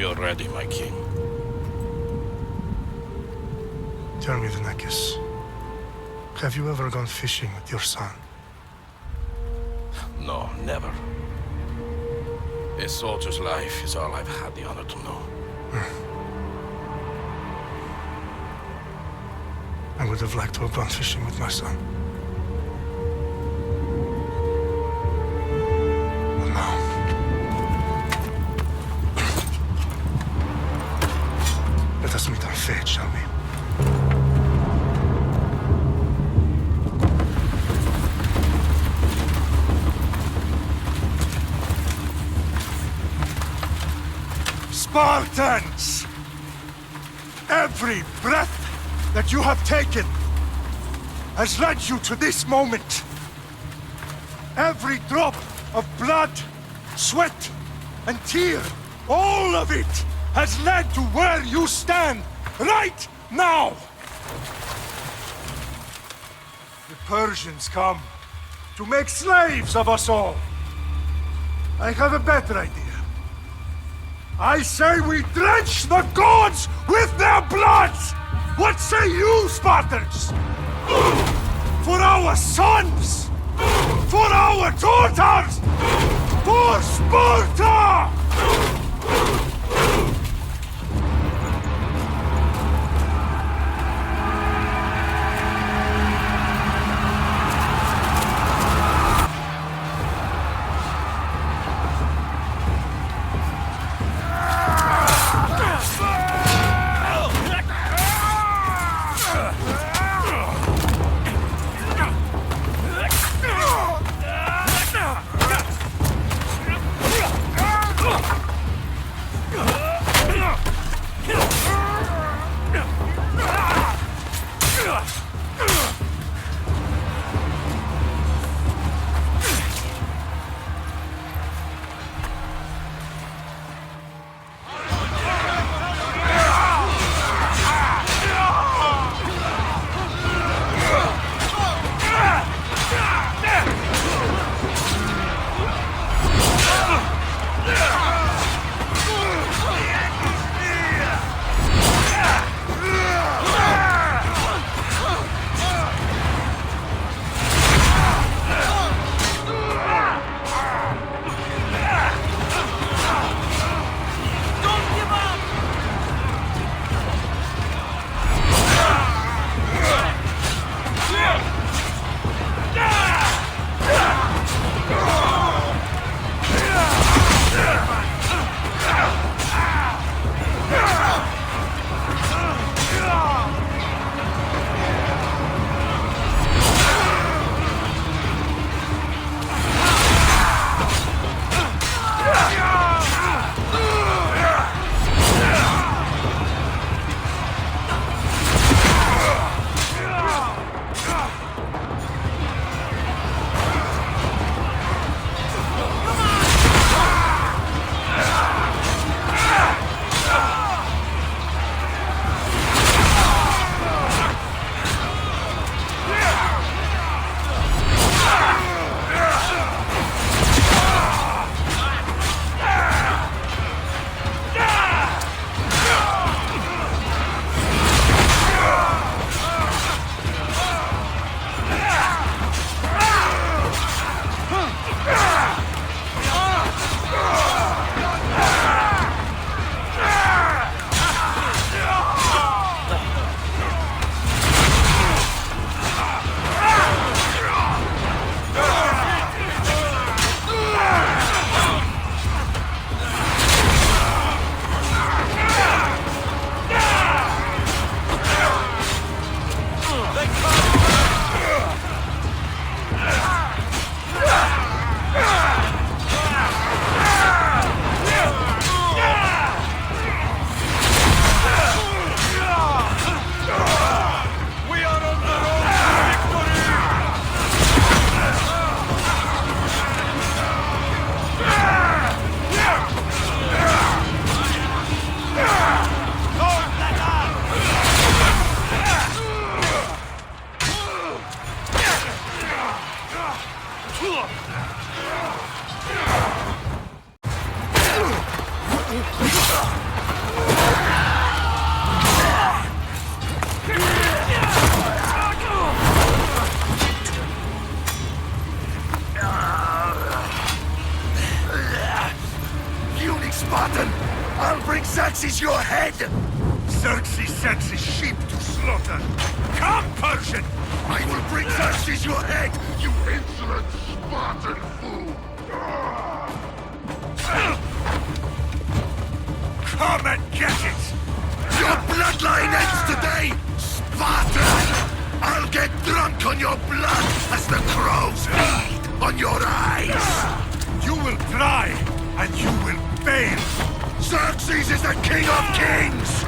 We are ready, my king. Tell me, Leonidas, have you ever gone fishing with your son? No, never. A soldier's life is all I've had the honor to know. I would have liked to have gone fishing with my son. But now... let us meet our fate, shall we? Spartans! Every breath that you have taken has led you to this moment. Every drop of blood, sweat, and tear, all of it has led to where you stand right now. The Persians come to make slaves of us all. I have a better idea. I say we drench the gods with their bloods! What say you, Spartans? For our sons! For our daughters! For Sparta! sends his sheep to slaughter. Come, Persian! I will bring Xerxes your head, you insolent Spartan fool! Come and get it! Your bloodline ends today, Spartan! I'll get drunk on your blood as the crows feed on your eyes! You will try, and you will fail! Xerxes is the king of kings!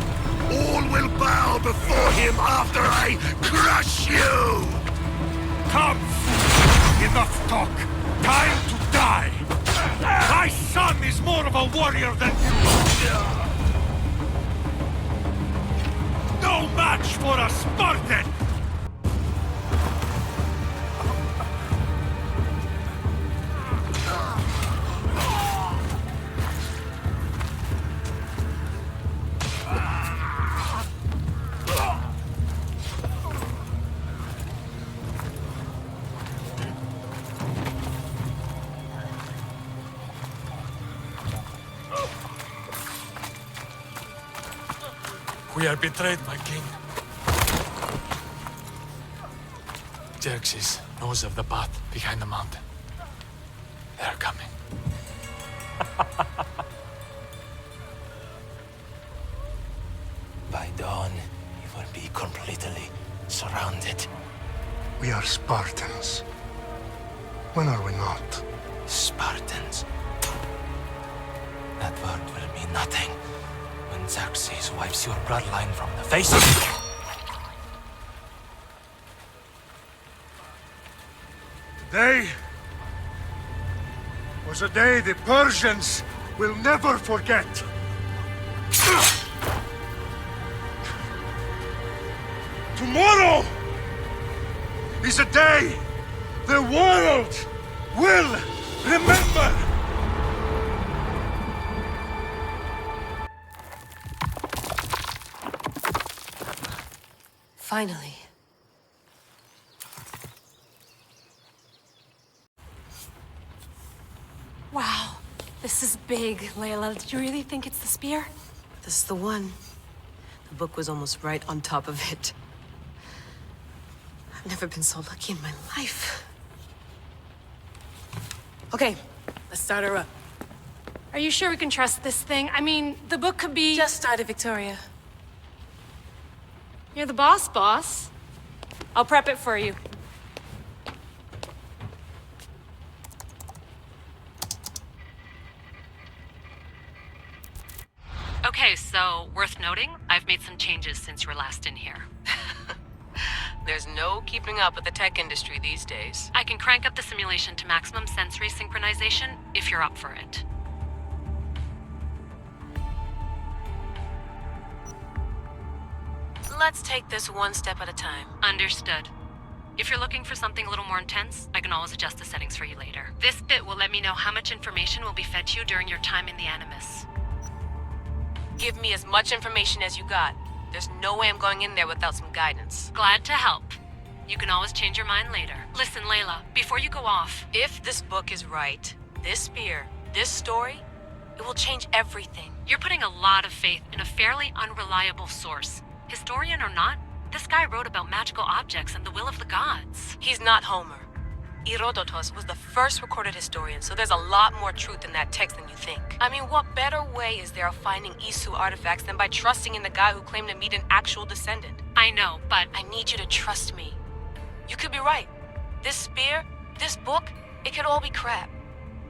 All will bow before him after I crush you! Come, fool! Enough talk! Time to die! My son is more of a warrior than you! No match for a Spartan! We are betrayed, my king. Xerxes knows of the path behind the mountain. They are coming. By dawn, we will be completely surrounded. We are Spartans. When are we not? Spartans. That word will mean nothing when Xerxes wipes your bloodline from the face of it. Today was a day the Persians will never forget. Tomorrow is a day the world will remember. Finally. Wow, this is big, Layla. Did you really think it's the spear? This is the one. The book was almost right on top of it. I've never been so lucky in my life. Okay, let's start her up. Are you sure we can trust this thing? I mean, the book could be... Just started, Victoria. You're the boss. I'll prep it for you. Okay, so worth noting, I've made some changes since you were last in here. There's no keeping up with the tech industry these days. I can crank up the simulation to maximum sensory synchronization if you're up for it. Let's take this one step at a time. Understood. If you're looking for something a little more intense, I can always adjust the settings for you later. This bit will let me know how much information will be fed to you during your time in the Animus. Give me as much information as you got. There's no way I'm going in there without some guidance. Glad to help. You can always change your mind later. Listen, Layla, before you go off... If this book is right, this spear, this story, it will change everything. You're putting a lot of faith in a fairly unreliable source. Historian or not, this guy wrote about magical objects and the will of the gods. He's not Homer. Herodotus was the first recorded historian, so there's a lot more truth in that text than you think. I mean, what better way is there of finding Isu artifacts than by trusting in the guy who claimed to meet an actual descendant? I know, but... I need you to trust me. You could be right. This spear, this book, it could all be crap.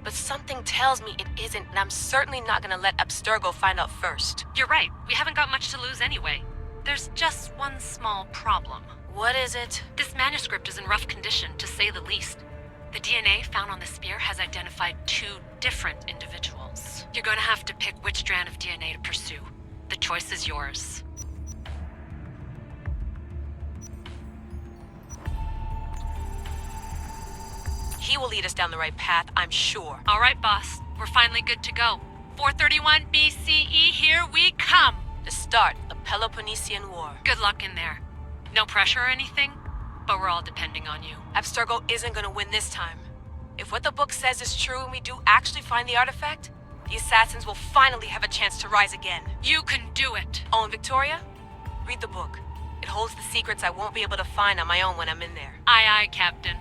But something tells me it isn't, and I'm certainly not gonna let Abstergo find out first. You're right. We haven't got much to lose anyway. There's just one small problem. What is it? This manuscript is in rough condition, to say the least. The DNA found on the spear has identified 2 different individuals. You're gonna have to pick which strand of DNA to pursue. The choice is yours. He will lead us down the right path, I'm sure. All right, boss. We're finally good to go. 431 BCE, here we come! The start of Peloponnesian War. Good luck in there. No pressure or anything, but we're all depending on you. Abstergo isn't gonna win this time. If what the book says is true and we do actually find the artifact, the assassins will finally have a chance to rise again. You can do it. Oh, and Victoria? Read the book. It holds the secrets I won't be able to find on my own when I'm in there. Aye, aye, Captain.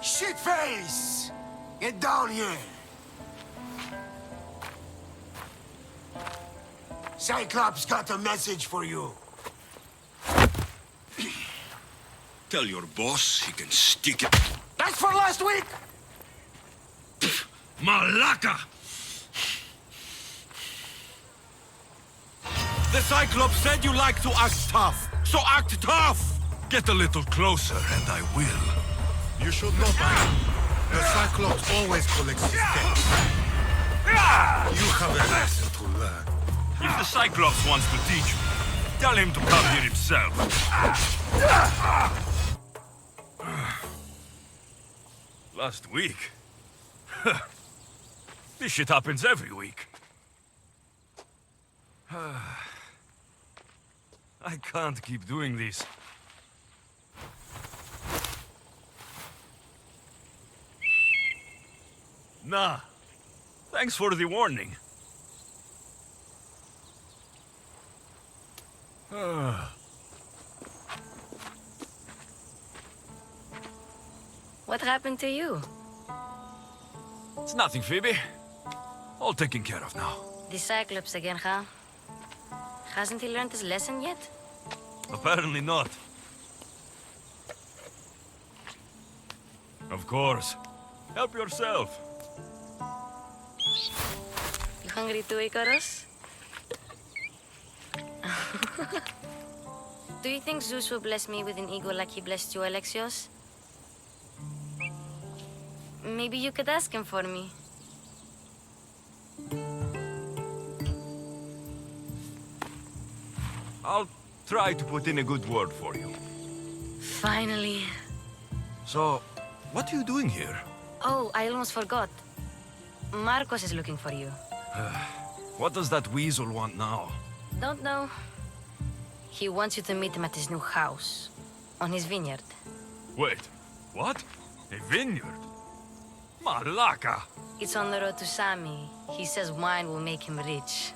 Shitface! Get down here! Cyclops got a message for you. Tell your boss he can stick it. That's for last week! Malaka! The Cyclops said you like to act tough, so act tough! Get a little closer and I will. You should know by now. The Cyclops always collects his debts. You have a lesson to learn. If the Cyclops wants to teach me, tell him to come here himself. Last week? This shit happens every week. I can't keep doing this. Nah. Thanks for the warning. What happened to you? It's nothing, Phoebe. All taken care of now. The Cyclops again, huh? Hasn't he learned his lesson yet? Apparently not. Of course. Help yourself. You hungry too, Icarus? Do you think Zeus will bless me with an ego like he blessed you, Alexios? Maybe you could ask him for me. I'll try to put in a good word for you. Finally. So, what are you doing here? Oh, I almost forgot. Marcos is looking for you. What does that weasel want now? Don't know. He wants you to meet him at his new house. On his vineyard. Wait, what? A vineyard? Malaka! It's on the road to Sami. He says wine will make him rich.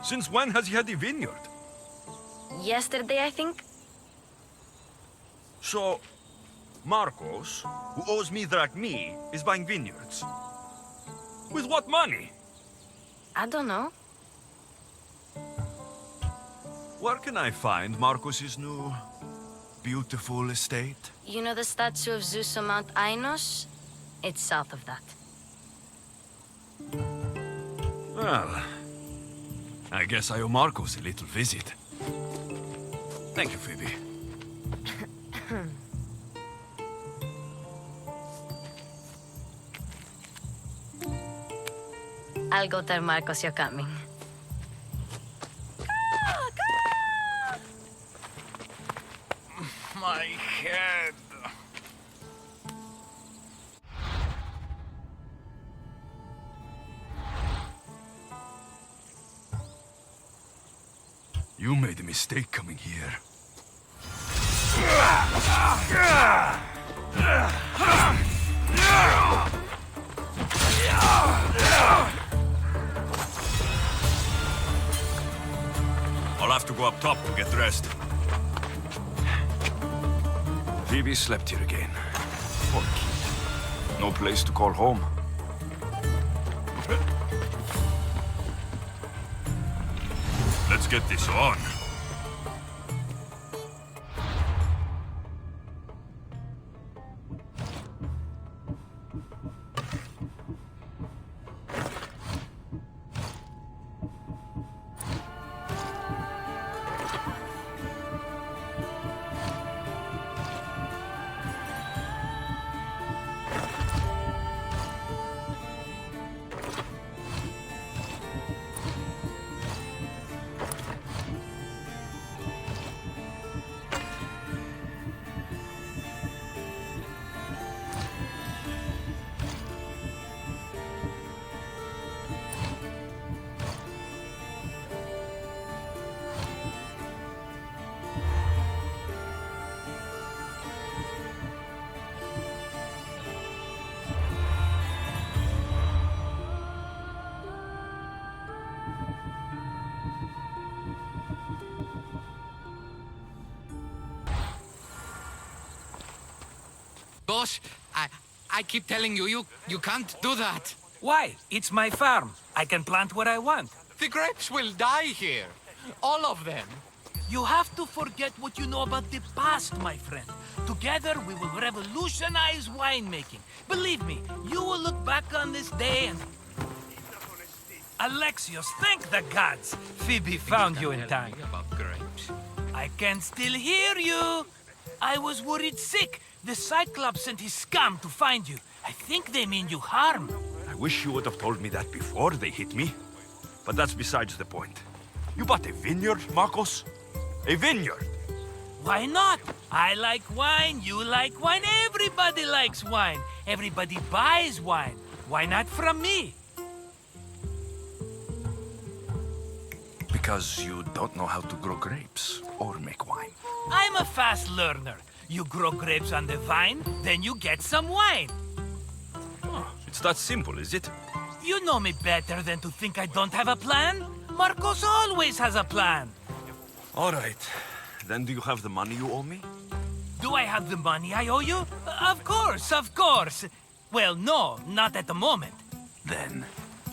Since when has he had a vineyard? Yesterday, I think? So, Marcos, who owes me drachmi, is buying vineyards. With what money? I don't know. Where can I find Marcos's new, beautiful estate? You know the statue of Zeus on Mount Taygetos? It's south of that. Well, I guess I owe Marcos a little visit. Thank you, Phoebe. I'll go tell Marcos you're coming. My head. You made a mistake coming here. have to go up top to get dressed. Phoebe slept here again. Poor kid. No place to call home. Let's get this on. Boss, I keep telling you, you can't do that. Why? It's my farm. I can plant what I want. The grapes will die here. All of them. You have to forget what you know about the past, my friend. Together, we will revolutionize winemaking. Believe me, you will look back on this day and... Alexios, thank the gods! Phoebe found you in time. About grapes. I can still hear you! I was worried sick. The Cyclops sent his scum to find you. I think they mean you harm. I wish you would have told me that before they hit me. But that's besides the point. You bought a vineyard, Marcos? A vineyard? Why not? I like wine, you like wine, everybody likes wine. Everybody buys wine. Why not from me? Because you don't know how to grow grapes or make wine. I'm a fast learner. You grow grapes on the vine, then you get some wine. Oh, it's that simple, is it? You know me better than to think I don't have a plan. Marcos always has a plan. All right. Then do you have the money you owe me? Do I have the money I owe you? Of course, of course. Well, no, not at the moment. Then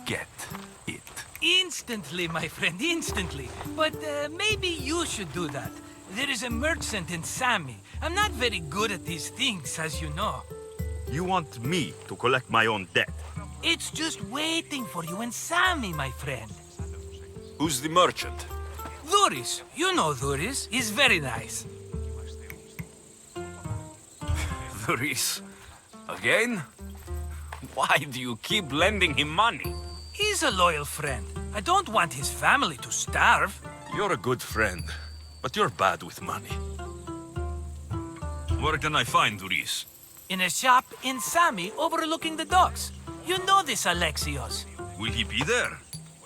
get it. Instantly, my friend, instantly. But maybe you should do that. There is a merchant in Sami. I'm not very good at these things, as you know. You want me to collect my own debt? It's just waiting for you in Sami, my friend. Who's the merchant? Dhuris. You know Dhuris. He's very nice. Dhuris? Again? Why do you keep lending him money? He's a loyal friend. I don't want his family to starve. You're a good friend, but you're bad with money. Where can I find Dhuris? In a shop in Sami overlooking the docks. You know this, Alexios. Will he be there?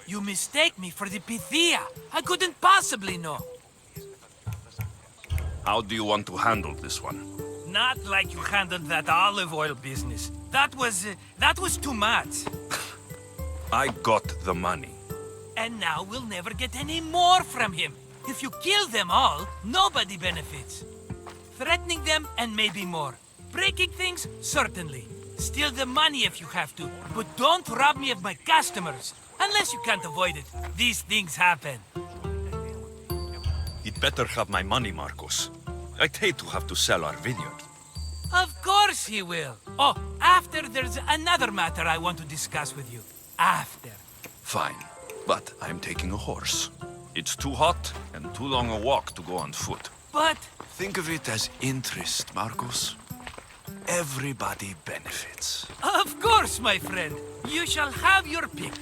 You mistake me for the Pythia. I couldn't possibly know. How do you want to handle this one? Not like you handled that olive oil business. That was too much. I got the money. And now we'll never get any more from him. If you kill them all, nobody benefits. Threatening them, and maybe more. Breaking things, certainly. Steal the money if you have to, but don't rob me of my customers. Unless you can't avoid it. These things happen. He'd better have my money, Marcos. I'd hate to have to sell our vineyard. Of course he will. Oh, after there's another matter I want to discuss with you. After. Fine, but I'm taking a horse. It's too hot and too long a walk to go on foot. But... Think of it as interest, Marcos. Everybody benefits. Of course, my friend. You shall have your pick.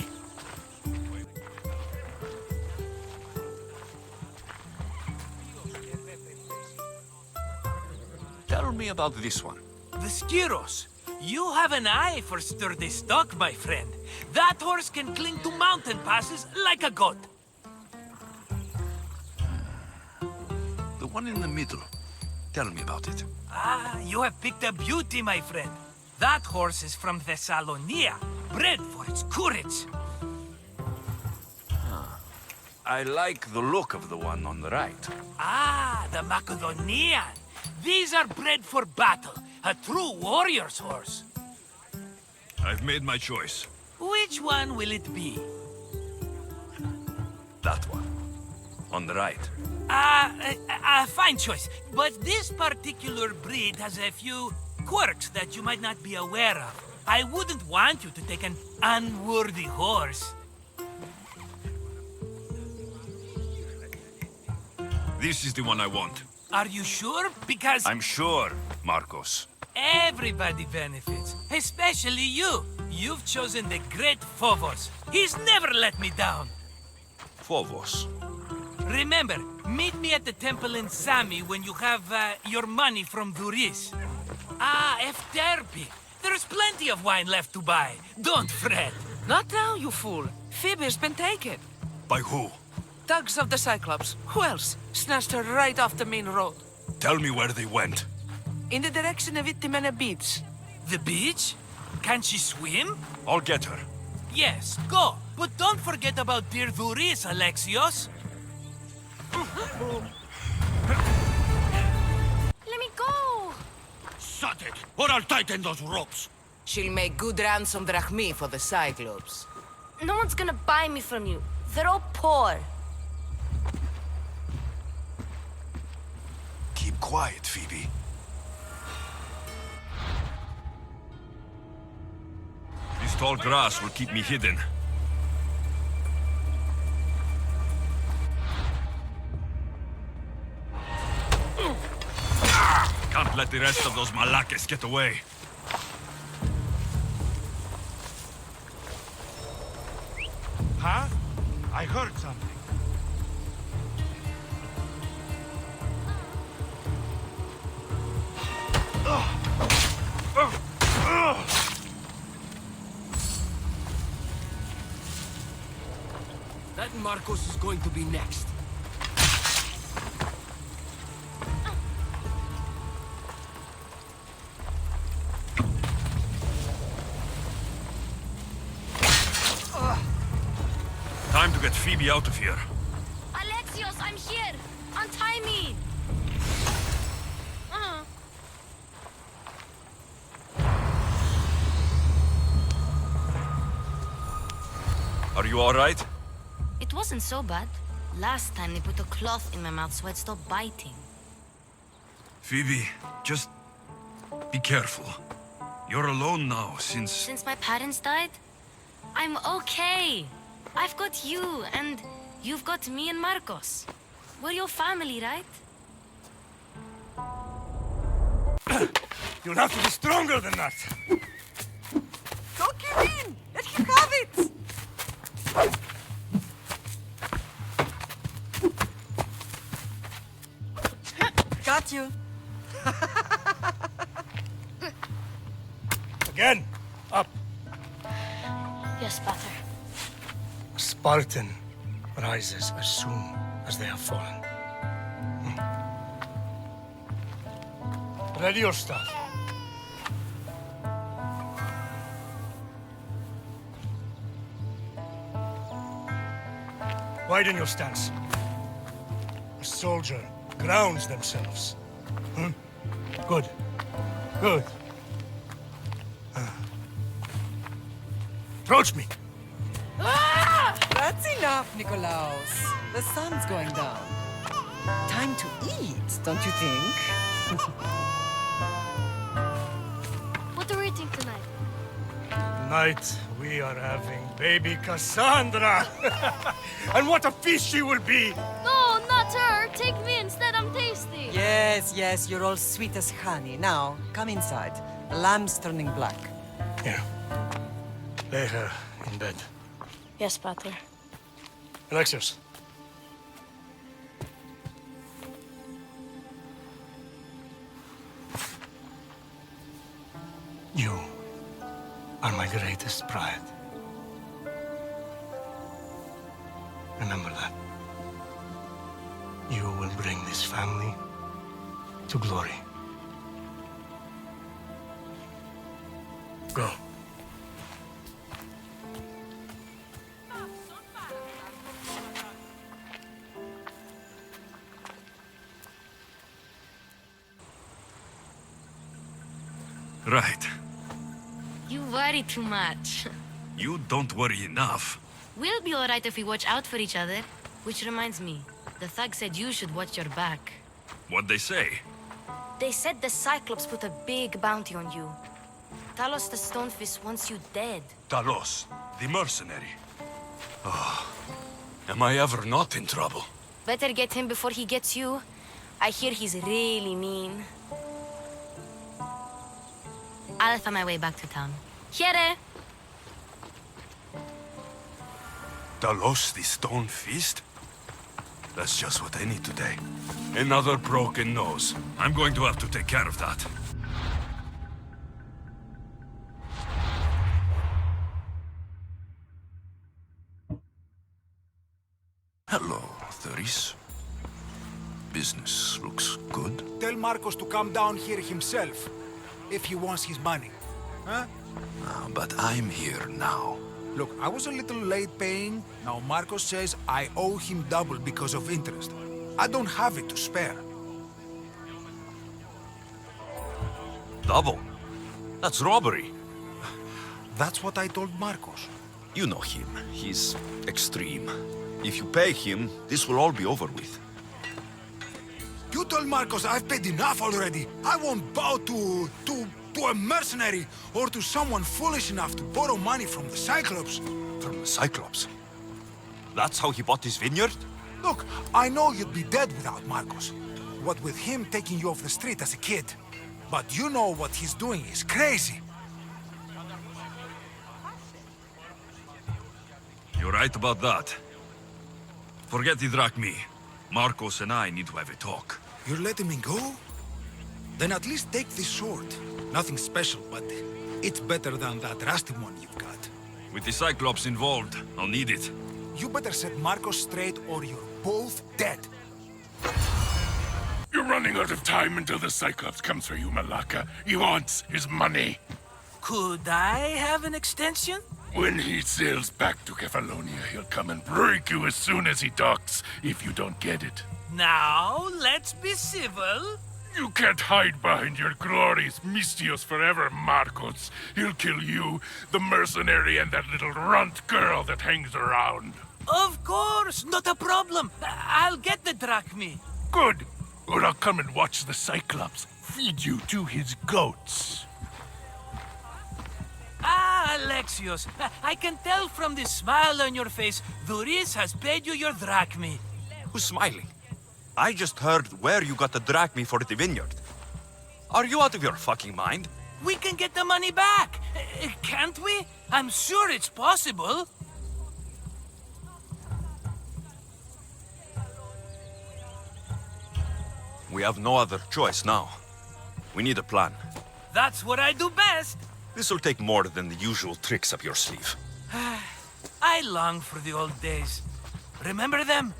Tell me about this one. The Skiros. You have an eye for sturdy stock, my friend. That horse can cling to mountain passes like a goat. The one in the middle. Tell me about it. Ah, you have picked a beauty, my friend. That horse is from Thessalonia, bred for its courage. I like the look of the one on the right. Ah, the Macedonian. These are bred for battle. A true warrior's horse. I've made my choice. Which one will it be? That one. On the right. Fine choice. But this particular breed has a few quirks that you might not be aware of. I wouldn't want you to take an unworthy horse. This is the one I want. Are you sure? Because I'm sure, Marcos. everybody benefits, especially you. You've chosen the great Phobos. He's never let me down. Phobos. Remember, meet me at the temple in Sami when you have your money from Duris. Ah, Efterpi. There's plenty of wine left to buy. Don't fret. Not now, you fool. Phoebe's been taken. By who? Thugs of the Cyclops. Who else? Snatched her right off the main road. Tell me where they went. In the direction of Itimena Beach. The beach? Can she swim? I'll get her. Yes, go. But don't forget about dear Duris, Alexios. Let me go! Shut it, or I'll tighten those ropes. She'll make good ransom drachmi for the Cyclops. No one's gonna buy me from you. They're all poor. Keep quiet, Phoebe. This tall grass will keep me hidden. Can't let the rest of those malakes get away. Huh? I heard something. That Marcos is going to be next. Time to get Phoebe out of here. Alexios, I'm here! Untie me! Are you all right? It wasn't so bad. Last time they put a cloth in my mouth so I'd stop biting. Phoebe, just be careful. You're alone now since... Since my parents died, I'm okay. I've got you, and you've got me and Marcos. We're your family, right? You'll have to be stronger than that. Don't give in! Let him have it! Got you. Again, up. Yes, Pater. A Spartan rises as soon as they have fallen. Ready your staff. Widen your stance. A soldier grounds themselves. Good. Good. Approach me. That's enough, Nikolaos. The sun's going down. Time to eat, don't you think? What are we eating tonight? Tonight, we are having baby Kassandra. And what a feast she will be! No, not her! Take me instead, I'm tasty! Yes, yes, you're all sweet as honey. Now, come inside. The lamb's turning black. Here. Lay her in bed. Yes, Pater. Alexios. You are my greatest pride. Remember that. You will bring this family to glory. Go. Right. You worry too much. You don't worry enough. We'll be alright if we watch out for each other. Which reminds me, the thug said you should watch your back. What'd they say? They said the Cyclops put a big bounty on you. Talos the Stonefist wants you dead. Talos, the mercenary. Oh, am I ever not in trouble? Better get him before he gets you. I hear he's really mean. I'll find my way back to town. Here! Talos, the stone fist? That's just what I need today. Another broken nose. I'm going to have to take care of that. Hello, Theris. Business looks good. Tell Marcos to come down here himself, if he wants his money. Huh? But I'm here now. Look, I was a little late paying. Now Marcos says I owe him double because of interest. I don't have it to spare. Double? That's robbery. That's what I told Marcos. You know him. He's extreme. If you pay him, this will all be over with. You told Marcos I've paid enough already. I won't bow to a mercenary or to someone foolish enough to borrow money from the Cyclops. From the Cyclops? That's how he bought his vineyard? Look, I know you'd be dead without Marcos. What with him taking you off the street as a kid. But you know what he's doing is crazy. You're right about that. Forget the drachmi. Marcos and I need to have a talk. You're letting me go? Then at least take this sword. Nothing special, but it's better than that rusty one you've got. With the Cyclops involved, I'll need it. You better set Marcos straight or you're both dead. You're running out of time until the Cyclops comes for you, Malaka. He wants his money. Could I have an extension? When he sails back to Kefalonia, he'll come and break you as soon as he docks, if you don't get it. Now, let's be civil. You can't hide behind your glories Mystios forever, Marcos. He'll kill you, the mercenary, and that little runt girl that hangs around. Of course, not a problem. I'll get the drachmi. Good. Or I'll come and watch the Cyclops feed you to his goats. Ah, Alexios, I can tell from the smile on your face, Duris has paid you your drachmi. Who's smiling? I just heard where you got the drachmi for the vineyard. Are you out of your fucking mind? We can get the money back, can't we? I'm sure it's possible. We have no other choice now. We need a plan. That's what I do best. This will take more than the usual tricks up your sleeve. I long for the old days. Remember them?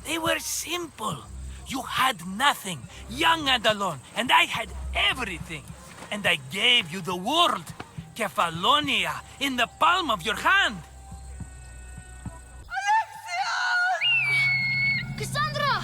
They were simple. You had nothing, young and alone, and I had everything. And I gave you the world, Kefalonia, in the palm of your hand. Alexios! Kassandra!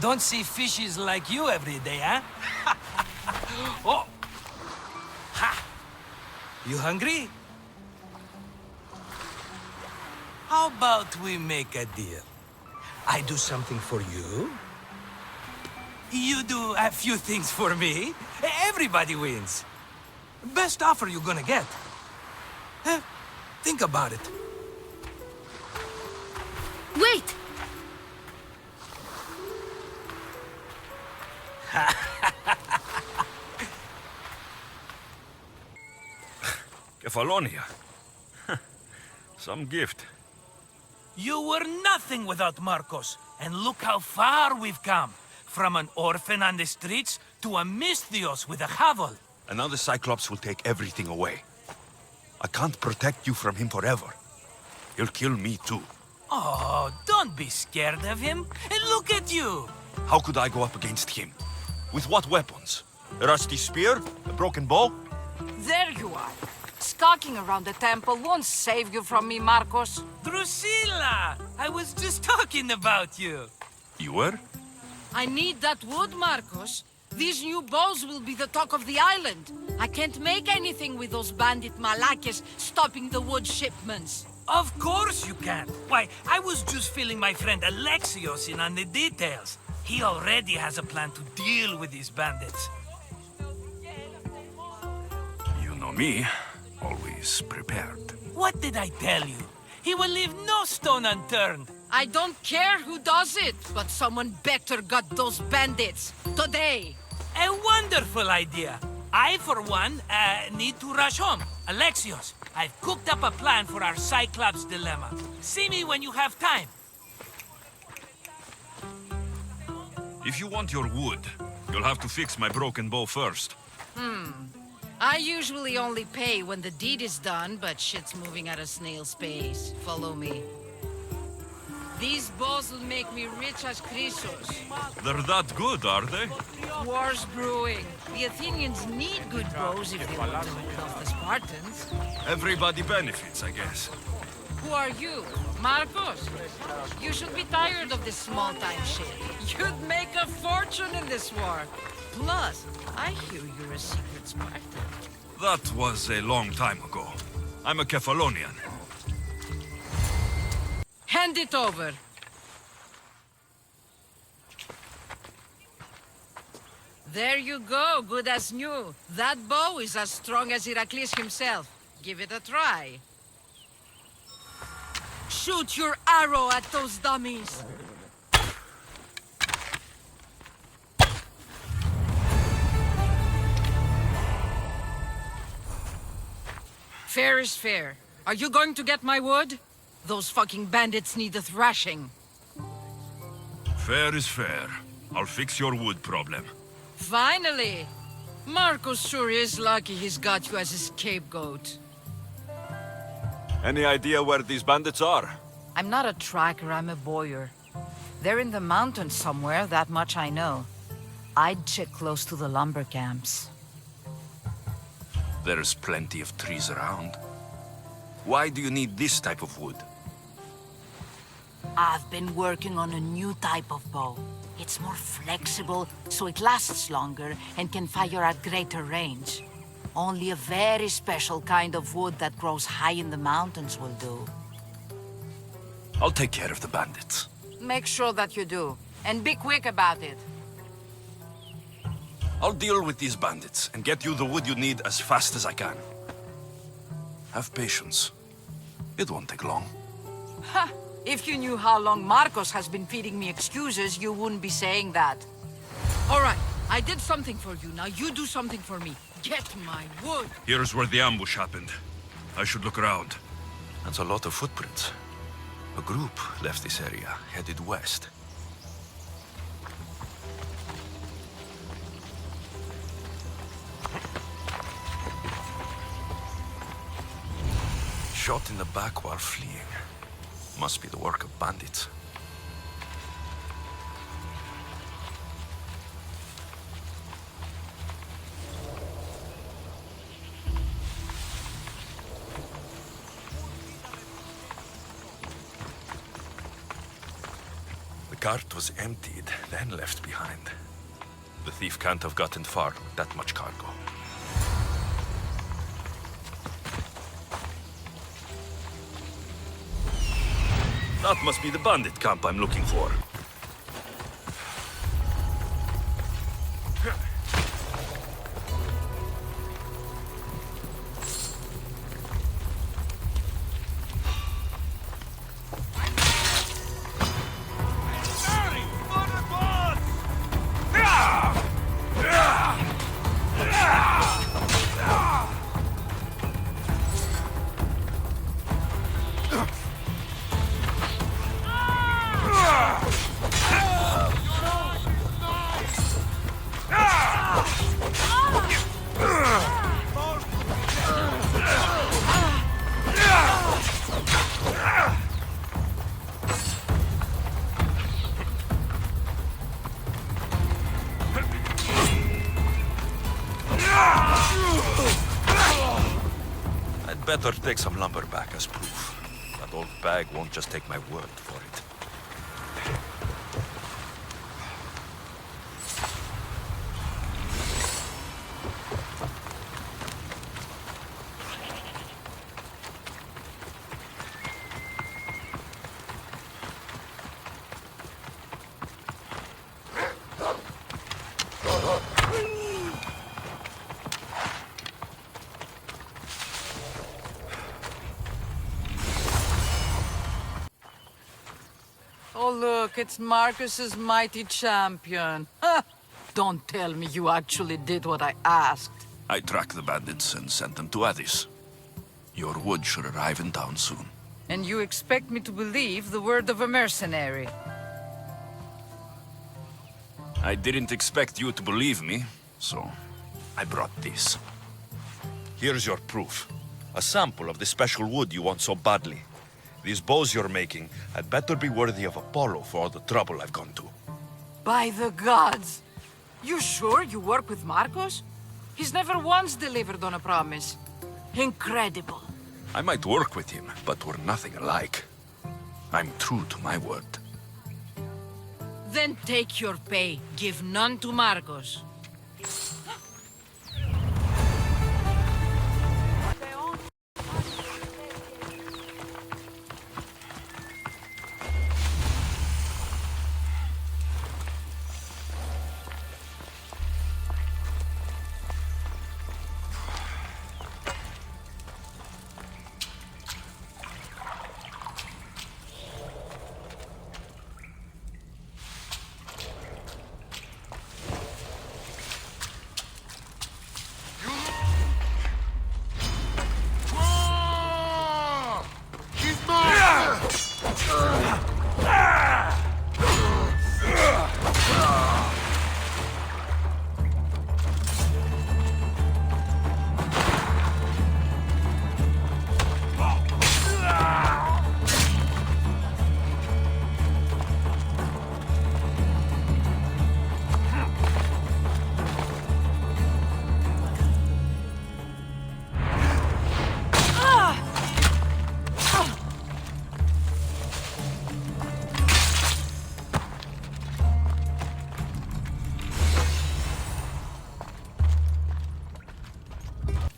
Don't see fishes like you every day, huh? Oh! Ha! You hungry? How about we make a deal? I do something for you. You do a few things for me. Everybody wins. Best offer you're gonna get. Think about it. Wait! Kefalonia. Some gift. You were nothing without Marcos, and look how far we've come. From an orphan on the streets to a Misthios with a hovel. And now the Cyclops will take everything away. I can't protect you from him forever. He'll kill me too. Oh, don't be scared of him. And look at you. How could I go up against him? With what weapons? A rusty spear? A broken bow? There you are. Skulking around the temple won't save you from me, Marcos. Drusilla! I was just talking about you. You were? I need that wood, Marcos. These new bows will be the talk of the island. I can't make anything with those bandit malakes stopping the wood shipments. Of course you can't. Why, I was just filling my friend Alexios in on the details. He already has a plan to deal with these bandits. You know me. Always prepared. What did I tell you? He will leave no stone unturned. I don't care who does it, but someone better got those bandits. Today. A wonderful idea. I, for one, need to rush home. Alexios, I've cooked up a plan for our Cyclops dilemma. See me when you have time. If you want your wood, you'll have to fix my broken bow first. I usually only pay when the deed is done, but shit's moving at a snail's pace. Follow me. These bows will make me rich as Chrysos. They're that good, are they? War's brewing. The Athenians need good bows if they want to hold off the Spartans. Everybody benefits, I guess. Who are you? Marcos? You should be tired of this small-time shit. You'd make a fortune in this war. Plus, I hear you're a secret Spartan. That was a long time ago. I'm a Kefalonian. Hand it over. There you go, good as new. That bow is as strong as Perikles himself. Give it a try. Shoot your arrow at those dummies. Fair is fair. Are you going to get my wood? Those fucking bandits need a thrashing. Fair is fair. I'll fix your wood problem. Finally! Marcos sure is lucky he's got you as a scapegoat. Any idea where these bandits are? I'm not a tracker, I'm a boyer. They're in the mountains somewhere, that much I know. I'd check close to the lumber camps. There's plenty of trees around. Why do you need this type of wood? I've been working on a new type of bow. It's more flexible, so it lasts longer and can fire at greater range. Only a very special kind of wood that grows high in the mountains will do. I'll take care of the bandits. Make sure that you do, and be quick about it. I'll deal with these bandits and get you the wood you need as fast as I can. Have patience. It won't take long. Ha! If you knew how long Marcos has been feeding me excuses, you wouldn't be saying that. All right, I did something for you. Now you do something for me. Get my wood. Here's where the ambush happened. I should look around. That's a lot of footprints. A group left this area, headed west. Shot in the back while fleeing. Must be the work of bandits. The cart was emptied, then left behind. The thief can't have gotten far with that much cargo. That must be the bandit camp I'm looking for. I'd better take some lumber back as proof. That old bag won't just take my word for it. Oh, look, it's Marcus's mighty champion. Ha! Don't tell me you actually did what I asked. I tracked the bandits and sent them to Athens. Your wood should arrive in town soon. And you expect me to believe the word of a mercenary? I didn't expect you to believe me, so I brought this. Here's your proof. A sample of the special wood you want so badly. These bows you're making had better be worthy of Apollo for all the trouble I've gone to. By the gods! You sure you work with Marcos? He's never once delivered on a promise. Incredible. I might work with him, but we're nothing alike. I'm true to my word. Then take your pay. Give none to Marcos.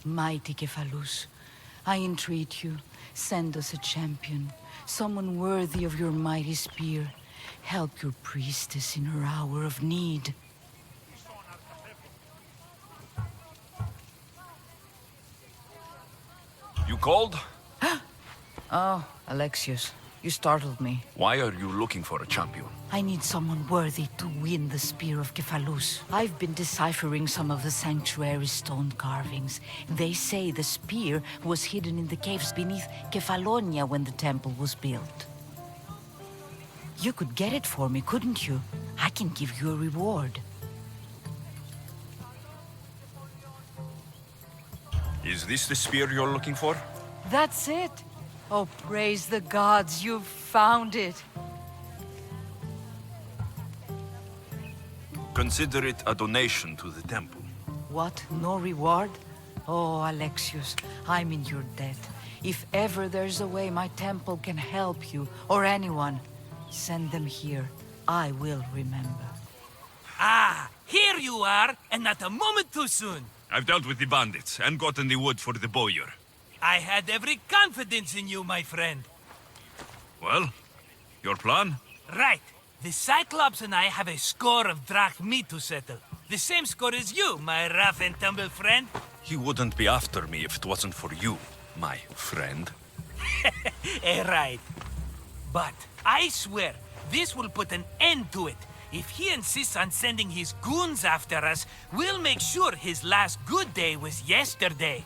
Mighty Cephalus, I entreat you, send us a champion, someone worthy of your mighty spear. Help your priestess in her hour of need. You called? Oh, Alexios, you startled me. Why are you looking for a champion? I need someone worthy to win the spear of Cephalus. I've been deciphering some of the sanctuary's stone carvings. They say the spear was hidden in the caves beneath Kefalonia when the temple was built. You could get it for me, couldn't you? I can give you a reward. Is this the spear you're looking for? That's it. Oh, praise the gods, you've found it. Consider it a donation to the temple. What? No reward? Oh, Alexios, I'm in your debt. If ever there's a way my temple can help you, or anyone, send them here. I will remember. Ah, here you are, and not a moment too soon. I've dealt with the bandits and gotten the wood for the bowyer. I had every confidence in you, my friend. Well, Your plan? Right. The Cyclops and I have a score of drachmi to settle. The same score as you, my rough and tumble friend. He wouldn't be after me if it wasn't for you, my friend. Right. But I swear, this will put an end to it. If he insists on sending his goons after us, we'll make sure his last good day was yesterday.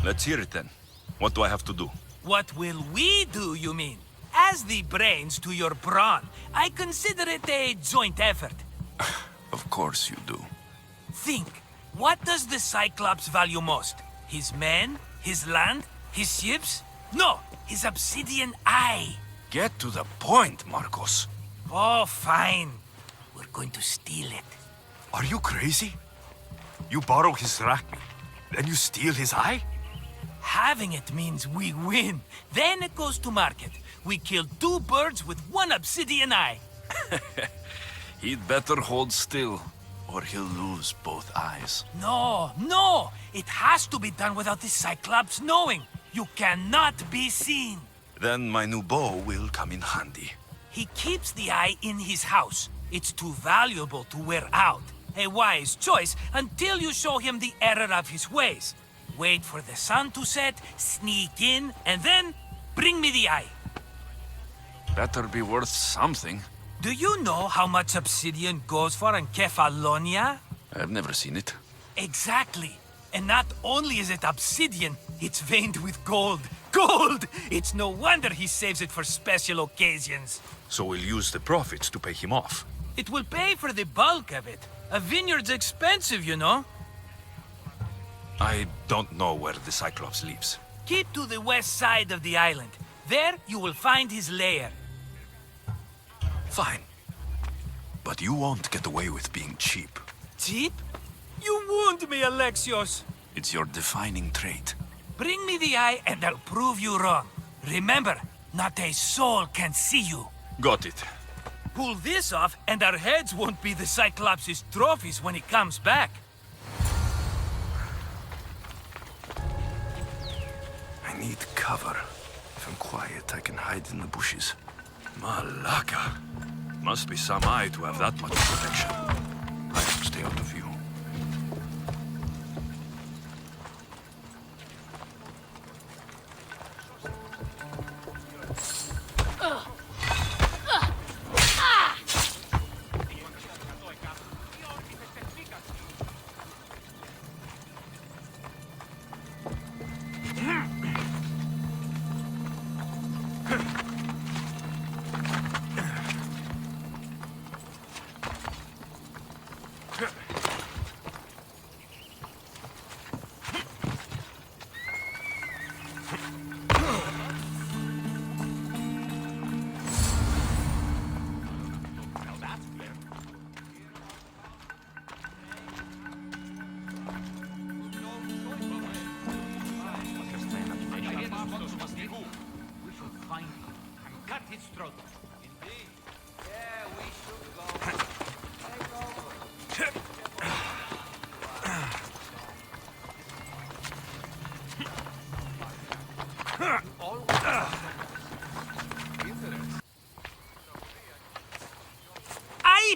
Let's hear it then. What do I have to do? What will we do, you mean? As the brains to your brawn, I consider it a joint effort. Of course you do. Think, what does the Cyclops value most? His men? His land? His ships? No, his obsidian eye. Get to the point, Marcos. Oh, fine. We're going to steal it. Are you crazy? You borrow his drachmi, then you steal his eye? Having it means we win. Then it goes to market. We kill 2 birds with 1 obsidian eye. He'd better hold still, or he'll lose both eyes. No! It has to be done without the Cyclops knowing. You cannot be seen. Then my new bow will come in handy. He keeps the eye in his house. It's too valuable to wear out. A wise choice until you show him the error of his ways. Wait for the sun to set, sneak in, and then bring me the eye. Better be worth something. Do you know how much obsidian goes for in Kefalonia? I've never seen it. Exactly. And not only is it obsidian, it's veined with gold. Gold! It's no wonder he saves it for special occasions. So we'll use the profits to pay him off. It will pay for the bulk of it. A vineyard's expensive, you know. I don't know where the Cyclops lives. Keep to the west side of the island. There you will find his lair. Fine. But you won't get away with being cheap. Cheap? You wound me, Alexios. It's your defining trait. Bring me the eye and I'll prove you wrong. Remember, not a soul can see you. Got it. Pull this off and our heads won't be the Cyclops' trophies when he comes back. I need cover. If I'm quiet, I can hide in the bushes. Malaka. Must be some eye to have that much protection. I should stay out of view.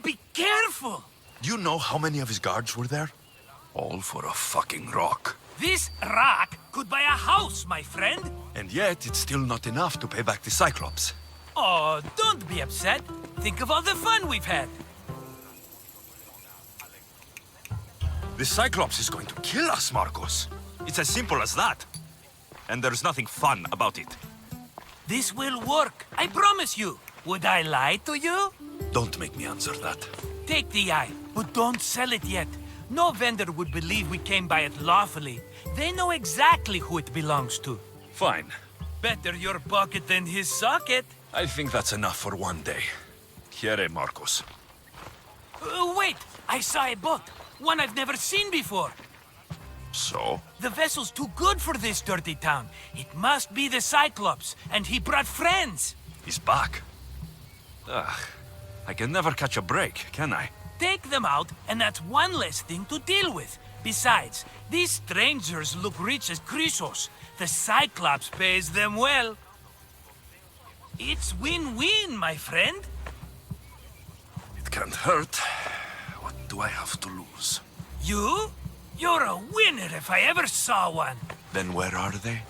Be careful! Do you know how many of his guards were there? All for a fucking rock. This rock could buy a house, my friend. And yet, it's still not enough to pay back the Cyclops. Oh, don't be upset. Think of all the fun we've had. The Cyclops is going to kill us, Marcos. It's as simple as that. And there's nothing fun about it. This will work, I promise you. Would I lie to you? Don't make me answer that. Take the eye, but don't sell it yet. No vendor would believe we came by it lawfully. They know exactly who it belongs to. Fine. Better your pocket than his socket. I think that's enough for one day. Here, Marcos. Wait! I saw a boat. One I've never seen before. So? The vessel's too good for this dirty town. It must be the Cyclops, and he brought friends. He's back. Ugh. I can never catch a break, can I? Take them out, and that's one less thing to deal with. Besides, these strangers look rich as Chrysos. The Cyclops pays them well. It's win-win, my friend. It can't hurt. What do I have to lose? You? You're a winner if I ever saw one. Then where are they?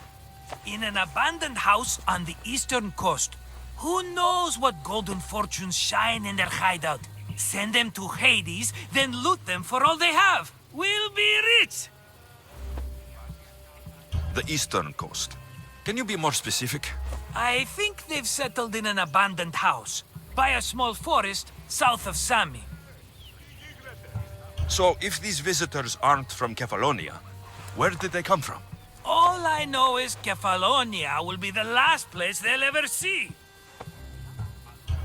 In an abandoned house on the eastern coast. Who knows what golden fortunes shine in their hideout? Send them to Hades, then loot them for all they have. We'll be rich! The eastern coast. Can you be more specific? I think they've settled in an abandoned house, by a small forest south of Sami. So, if these visitors aren't from Kefalonia, where did they come from? All I know is Kefalonia will be the last place they'll ever see.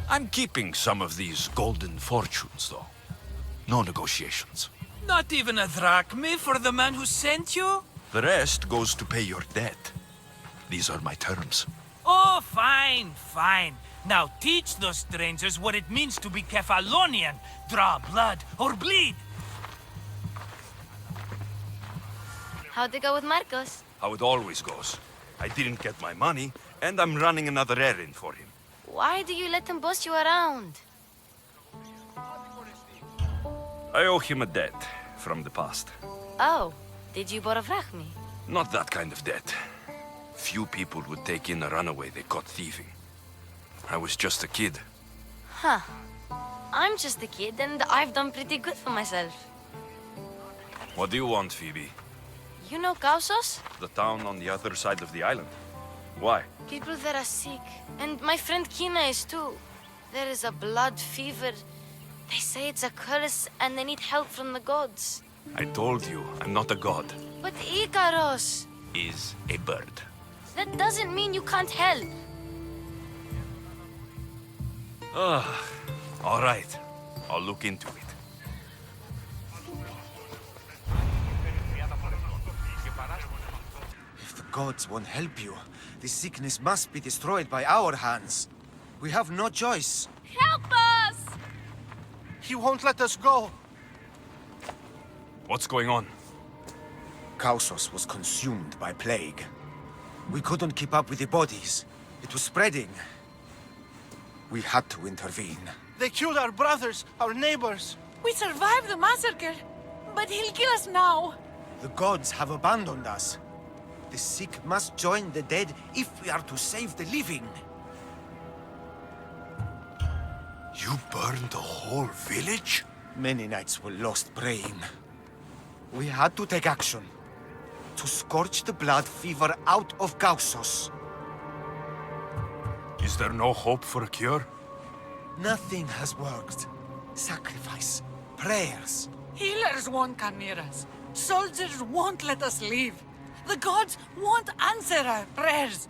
I'm keeping some of these golden fortunes, though. No negotiations. Not even a drachme for the man who sent you? The rest goes to pay your debt. These are my terms. Oh, fine, fine. Now teach those strangers what it means to be Kefalonian. Draw blood or bleed. How'd it go with Marcos? How it always goes. I didn't get my money, and I'm running another errand for him. Why do you let him boss you around? I owe him a debt from the past. Oh, did you borrow drachme? Not that kind of debt. Few people would take in a runaway they caught thieving. I was just a kid. Huh. I'm just a kid and I've done pretty good for myself. What do you want, Phoebe? You know Kausos? The town on the other side of the island. Why? People there are sick. And my friend Kina is too. There is a blood fever. They say it's a curse and they need help from the gods. I told you, I'm not a god. But Ikaros! Is a bird. That doesn't mean you can't help. All right. I'll look into it. If the gods won't help you, this sickness must be destroyed by our hands. We have no choice. Help us! He won't let us go. What's going on? Kausos was consumed by plague. We couldn't keep up with the bodies. It was spreading. We had to intervene. They killed our brothers, our neighbors. We survived the massacre, but he'll kill us now. The gods have abandoned us. The sick must join the dead if we are to save the living. You burned the whole village? Many nights were lost praying. We had to take action. To scorch the blood fever out of Kausos. Is there no hope for a cure? Nothing has worked. Sacrifice, prayers. Healers won't come near us. Soldiers won't let us leave. The gods won't answer our prayers.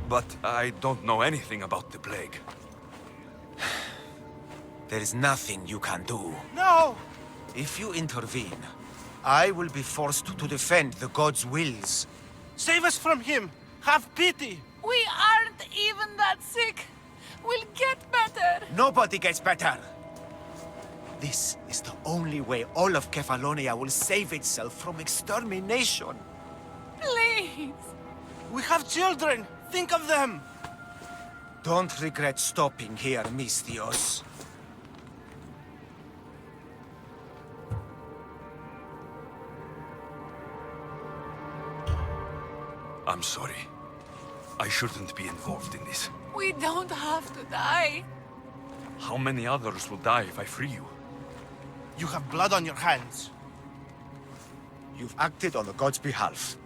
But I don't know anything about the plague. There is nothing you can do. No! If you intervene, I will be forced to defend the gods' wills. Save us from him! Have pity! We aren't even that sick. We'll get better. Nobody gets better. This is the only way all of Kefalonia will save itself from extermination. Please. We have children! Think of them! Don't regret stopping here, Mystios. I'm sorry. I shouldn't be involved in this. We don't have to die. How many others will die if I free you? You have blood on your hands. You've acted on the gods' behalf.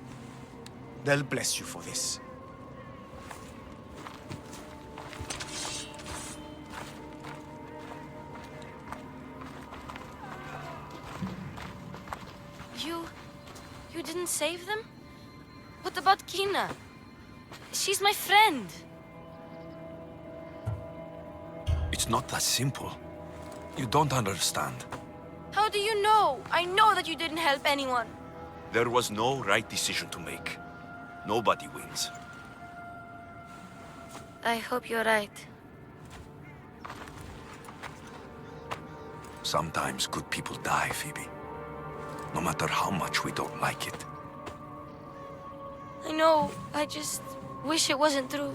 They'll bless you for this. You didn't save them? What about Kina? She's my friend. It's not that simple. You don't understand. How do you know? I know that you didn't help anyone. There was no right decision to make. Nobody wins. I hope you're right. Sometimes good people die, Phoebe. No matter how much we don't like it. I know. I just wish it wasn't true.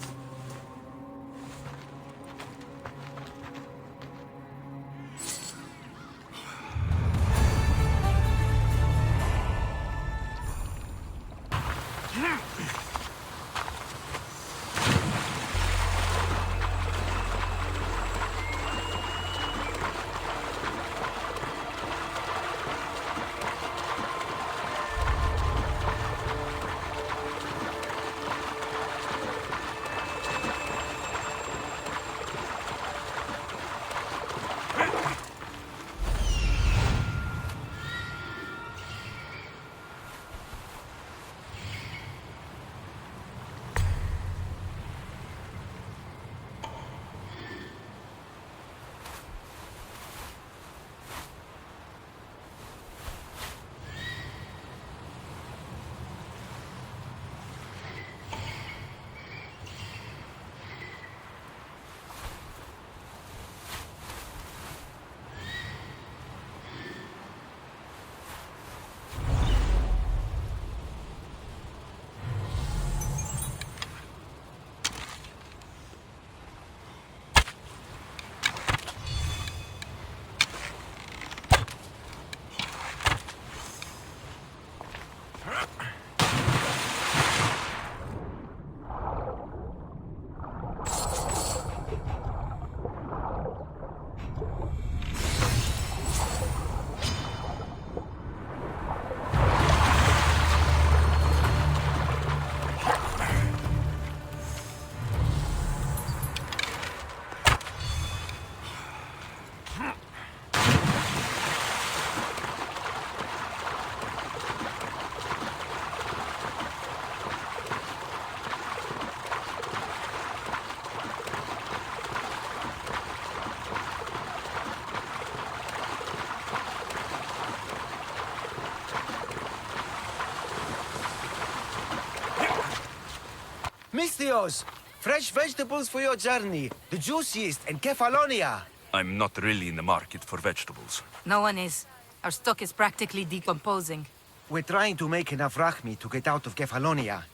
Misthios! Fresh vegetables for your journey. The juiciest in Kefalonia. I'm not really in the market for vegetables. No one is. Our stock is practically decomposing. We're trying to make enough rachmi to get out of Kefalonia.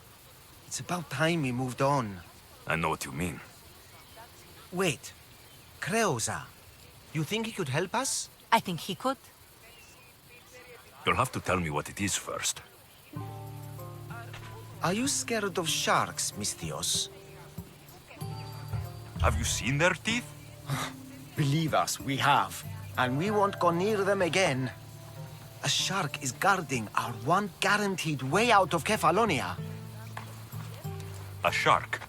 It's about time we moved on. I know what you mean. Wait. Creosa. You think he could help us? I think he could. You'll have to tell me what it is first. Are you scared of sharks, Misthios? Have you seen their teeth? Believe us, we have. And we won't go near them again. A shark is guarding our one guaranteed way out of Kefalonia. A shark?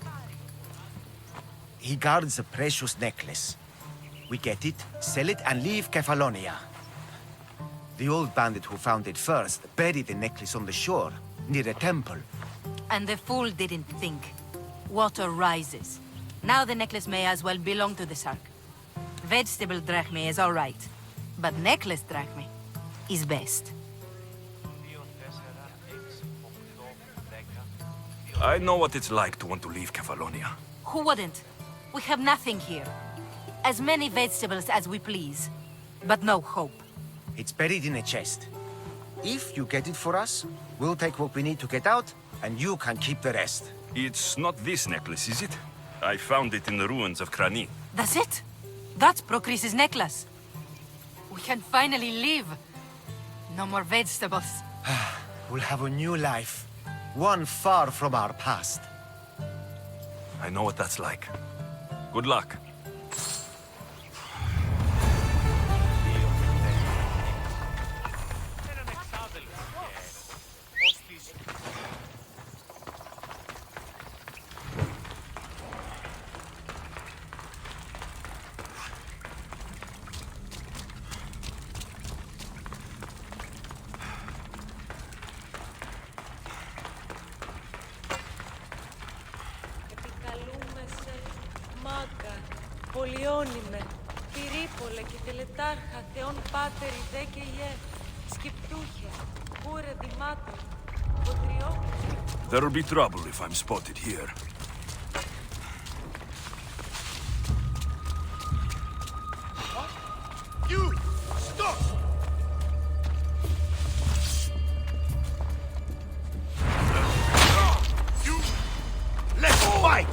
He guards a precious necklace. We get it, sell it, and leave Kefalonia. The old bandit who found it first buried the necklace on the shore, near a temple. And the fool didn't think. Water rises. Now the necklace may as well belong to the shark. Vegetable drachme is all right, but necklace drachme is best. I know what it's like to want to leave Kefalonia. Who wouldn't? We have nothing here. As many vegetables as we please, but no hope. It's buried in a chest. If you get it for us, we'll take what we need to get out, and you can keep the rest. It's not this necklace, is it? I found it in the ruins of Krani. That's it? That's Perikles' necklace. We can finally leave. No more vegetables. We'll have a new life. One far from our past. I know what that's like. Good luck. Πολιόνιμε, Πυρίπολε και τελετάρχα, Θεόν Πάτερ, Ιδέ και Ιε, Σκυπτούχε, Κούρε Δημάτων, Ποτριόπους. There'll be trouble if I'm spotted here. You! Stop! You! Let's fight!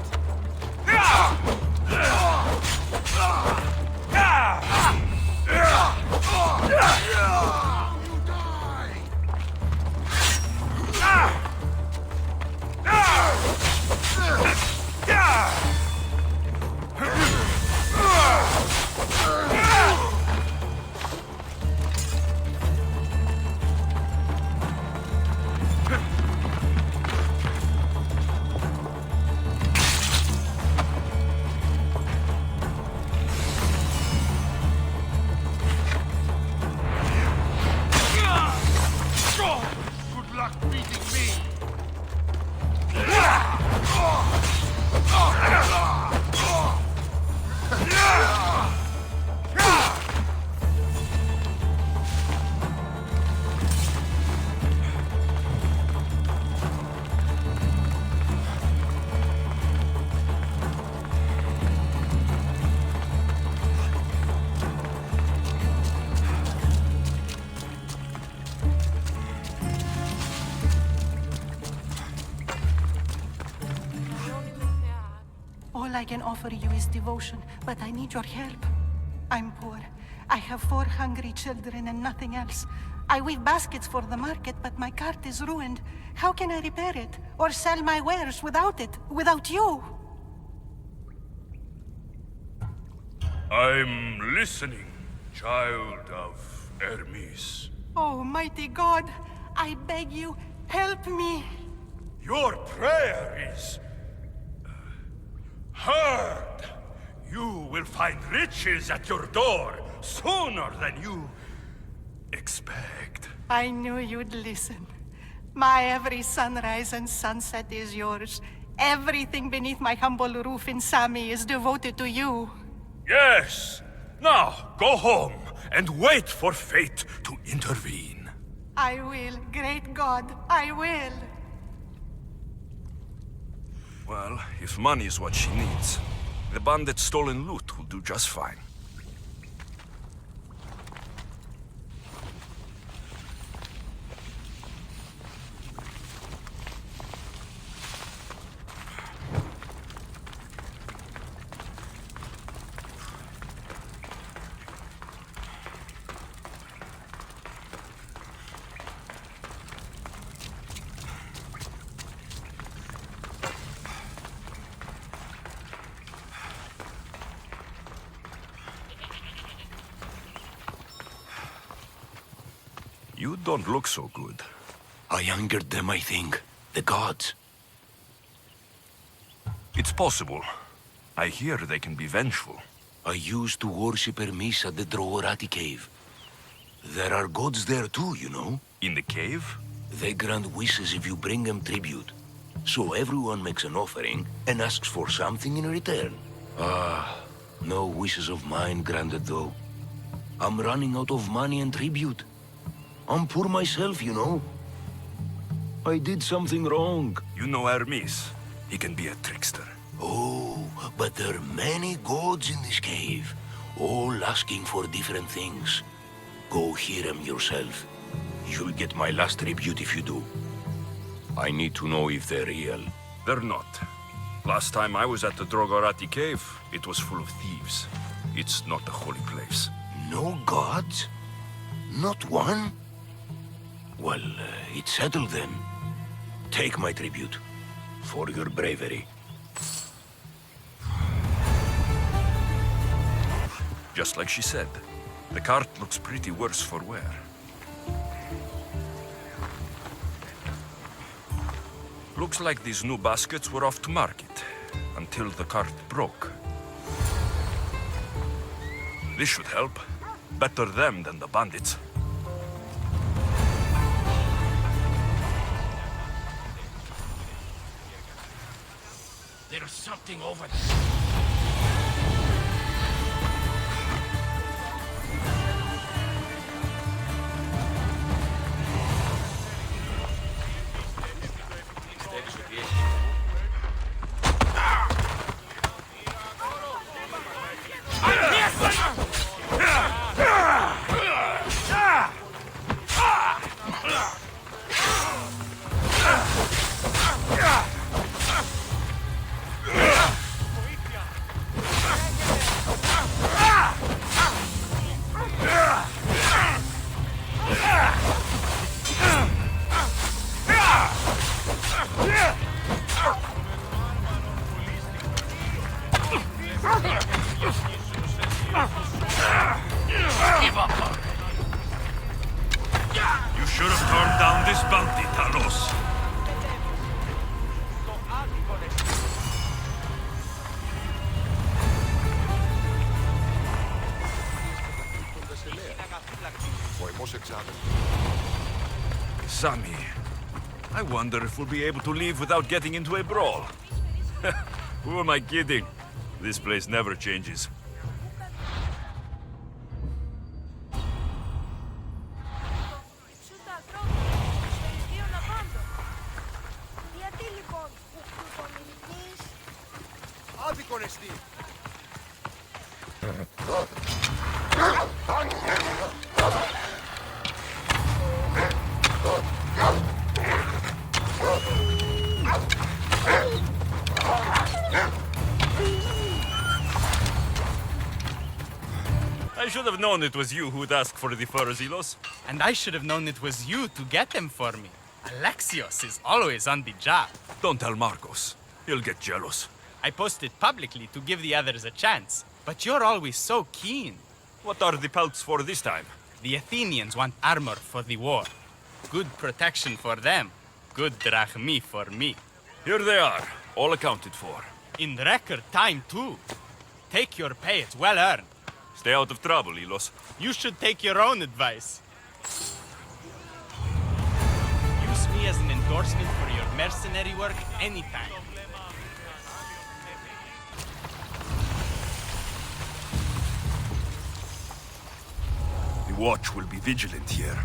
All I can offer you is devotion, but I need your help. I'm poor. I have 4 hungry children and nothing else. I weave baskets for the market, but my cart is ruined. How can I repair it? Or sell my wares without it? Without you? I'm listening, child of Hermes. Oh, mighty God, I beg you, help me. Your prayer is heard. You will find riches at your door sooner than you expect. I knew you'd listen. My every sunrise and sunset is yours. Everything beneath my humble roof in Sami is devoted to you. Yes. Now, go home and wait for fate to intervene. I will, great God, I will. Well, if money is what she needs, the bandit's stolen loot will do just fine. You don't look so good. I angered them, I think. The gods. It's possible. I hear they can be vengeful. I used to worship Hermes at the Droorati cave. There are gods there too, you know. In the cave? They grant wishes if you bring them tribute. So everyone makes an offering and asks for something in return. No wishes of mine granted though. I'm running out of money and tribute. I'm poor myself, you know. I did something wrong. You know Hermes. He can be a trickster. Oh, but there are many gods in this cave, all asking for different things. Go hear them yourself. You'll get my last tribute if you do. I need to know if they're real. They're not. Last time I was at the Drogorati cave, it was full of thieves. It's not a holy place. No gods? Not one? Well, it's settled then. Take my tribute. For your bravery. Just like she said, the cart looks pretty worse for wear. Looks like these new baskets were off to market, until the cart broke. This should help. Better them than the bandits. There's something over there. You should have turned down this bounty, Talos. Sami, I wonder if we'll be able to leave without getting into a brawl. Who am I kidding? This place never changes. I should have known it was you who'd ask for the furs, Ilos. And I should have known it was you to get them for me. Alexios is always on the job. Don't tell Marcos. He'll get jealous. I posted publicly to give the others a chance, but you're always so keen. What are the pelts for this time? The Athenians want armor for the war. Good protection for them. Good drachmi for me. Here they are, all accounted for. In record time, too. Take your pay, it's well earned. Stay out of trouble, Ilos. You should take your own advice. Use me as an endorsement for your mercenary work anytime. The watch will be vigilant here.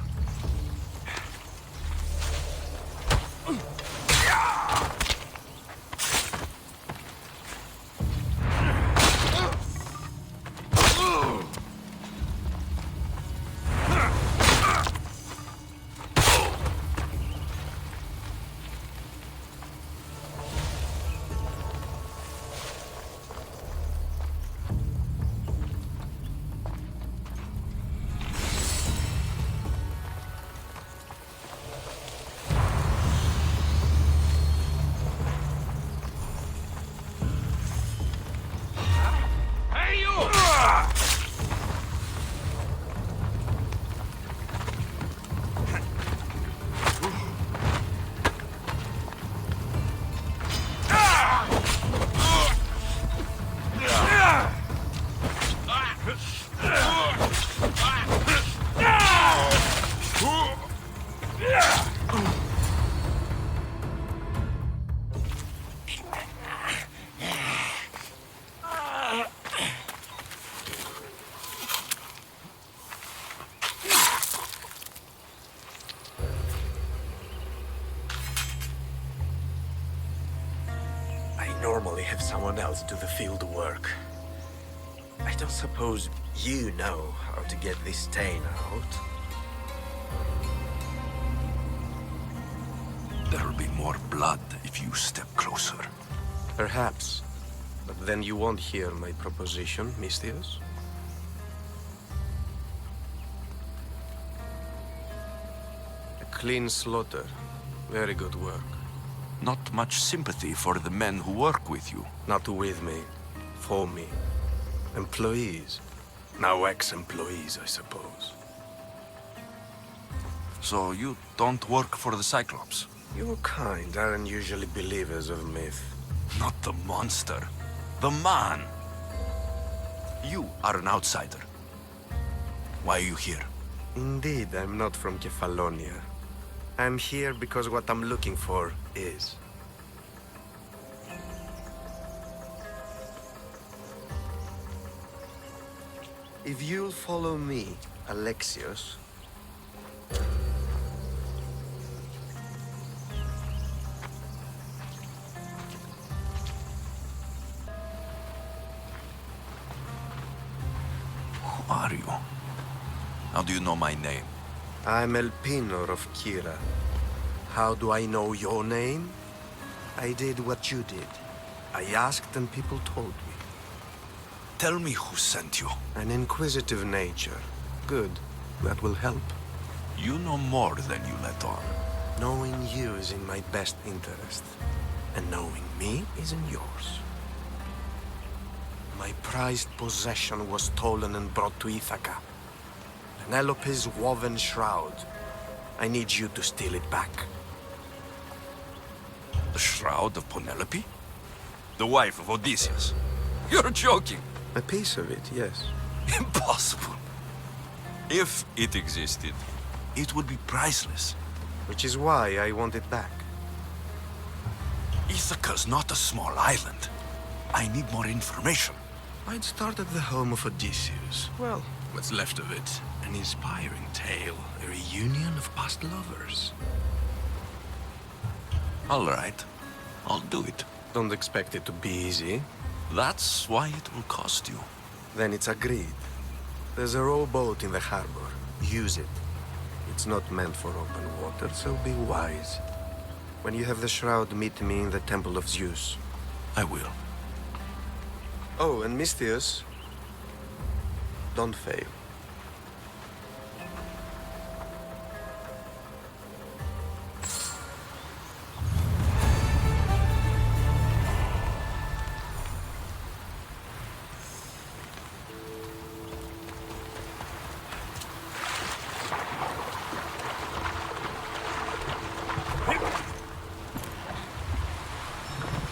have someone else do the field work. I don't suppose you know how to get this stain out. There'll be more blood if you step closer. Perhaps. But then you won't hear my proposition, Misthios. A clean slaughter. Very good work. Not much sympathy for the men who work with you. Not with me. For me. Employees. Now ex-employees, I suppose. So you don't work for the Cyclops? Your kind aren't usually believers of myth. Not the monster. The man. You are an outsider. Why are you here? Indeed, I'm not from Kefalonia. I'm here because what I'm looking for is. If you'll follow me, Alexios... Who are you? How do you know my name? I'm Elpinor of Kira. How do I know your name? I did what you did. I asked and people told me. Tell me who sent you. An inquisitive nature. Good. That will help. You know more than you let on. Knowing you is in my best interest. And knowing me is in yours. My prized possession was stolen and brought to Ithaca. Penelope's woven shroud. I need you to steal it back. The shroud of Penelope? The wife of Odysseus? You're joking! A piece of it, yes. Impossible. If it existed, it would be priceless. Which is why I want it back. Ithaca's not a small island. I need more information. I'd start at the home of Odysseus. Well, what's left of it. An inspiring tale. A reunion of past lovers. All right. I'll do it. Don't expect it to be easy. That's why it will cost you. Then it's agreed. There's a rowboat in the harbor. Use it. It's not meant for open water, so be wise. When you have the shroud, meet me in the Temple of Zeus. I will. Oh, and Misthios, don't fail.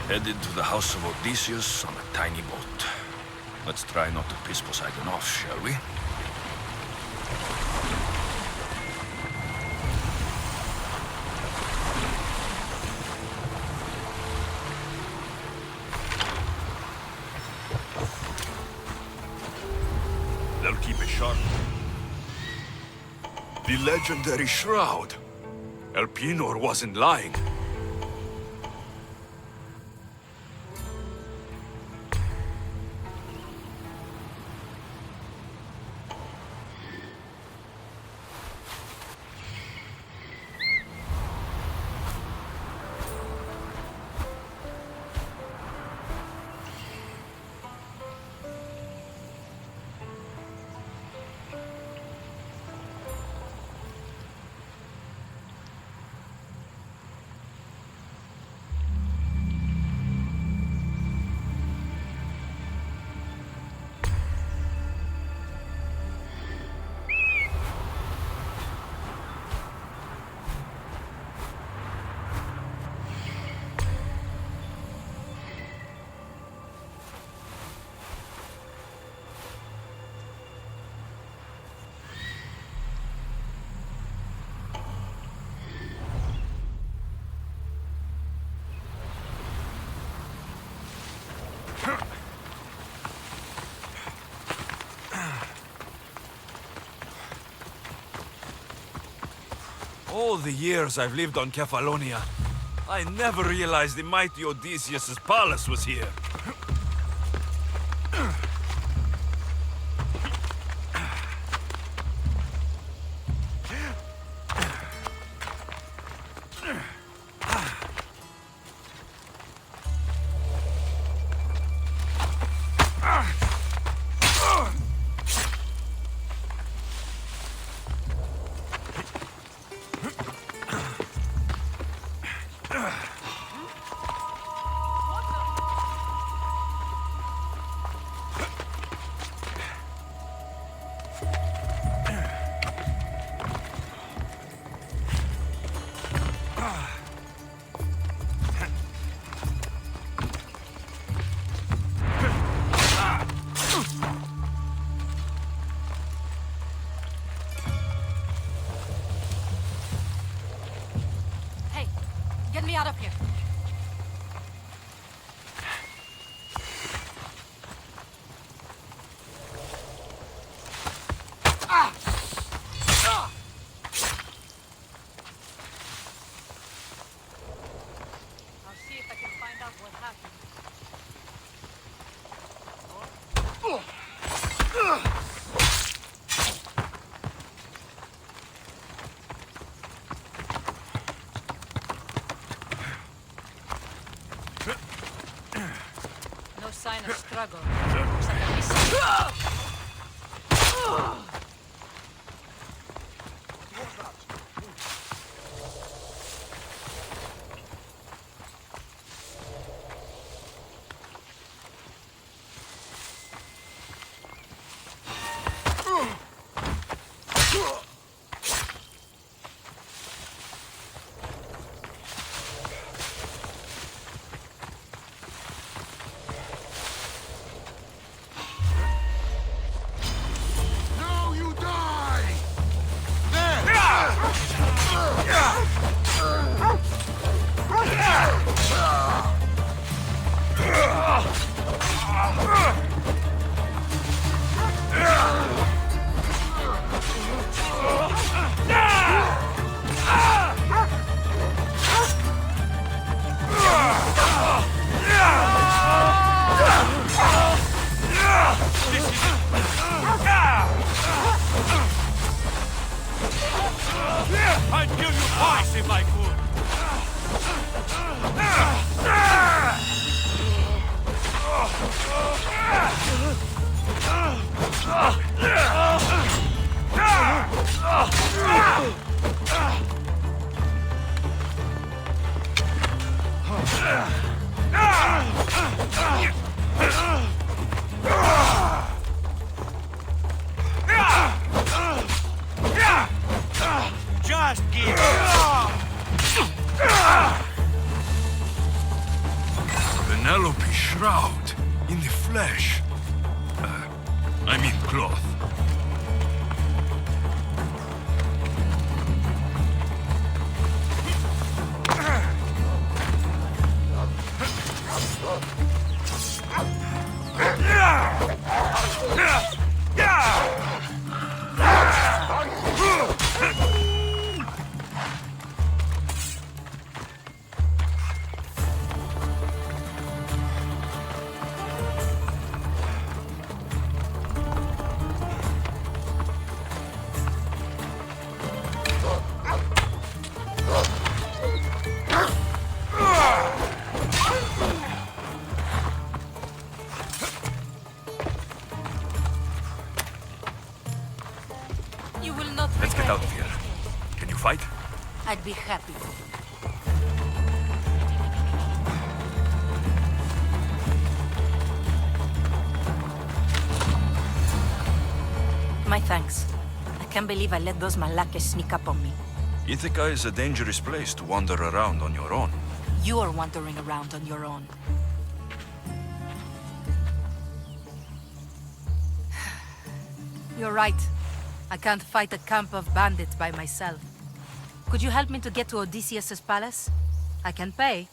Headed to the house of Odysseus on a tiny boat. Let's try not to piss Poseidon off, shall we? They'll keep it sharp. The legendary shroud. Elpinor wasn't lying. All the years I've lived on Kefalonia, I never realized the mighty Odysseus' palace was here. me out of here. I'll see if I can find out what happened. No sign of struggle. Looks like a missile. Now you die! I'd kill you twice if I could. Just give Penelope shroud in the flesh. I mean cloth. You will not Let's get regret out of here. Can you fight? it. I'd be happy. My thanks. I can't believe I let those Malakas sneak up on me. Ithaca is a dangerous place to wander around on your own. You are wandering around on your own. You're right. I can't fight a camp of bandits by myself. Could you help me to get to Odysseus' palace? I can pay.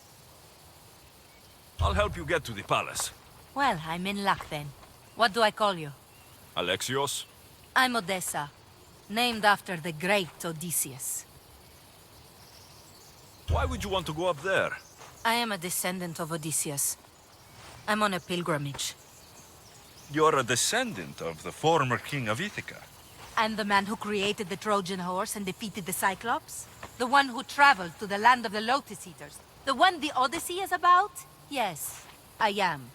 I'll help you get to the palace. Well, I'm in luck then. What do I call you? Alexios? I'm Odessa, named after the great Odysseus. Why would you want to go up there? I am a descendant of Odysseus. I'm on a pilgrimage. You're a descendant of the former king of Ithaca. And the man who created the Trojan horse and defeated the Cyclops? The one who traveled to the land of the Lotus Eaters? The one the Odyssey is about? Yes, I am.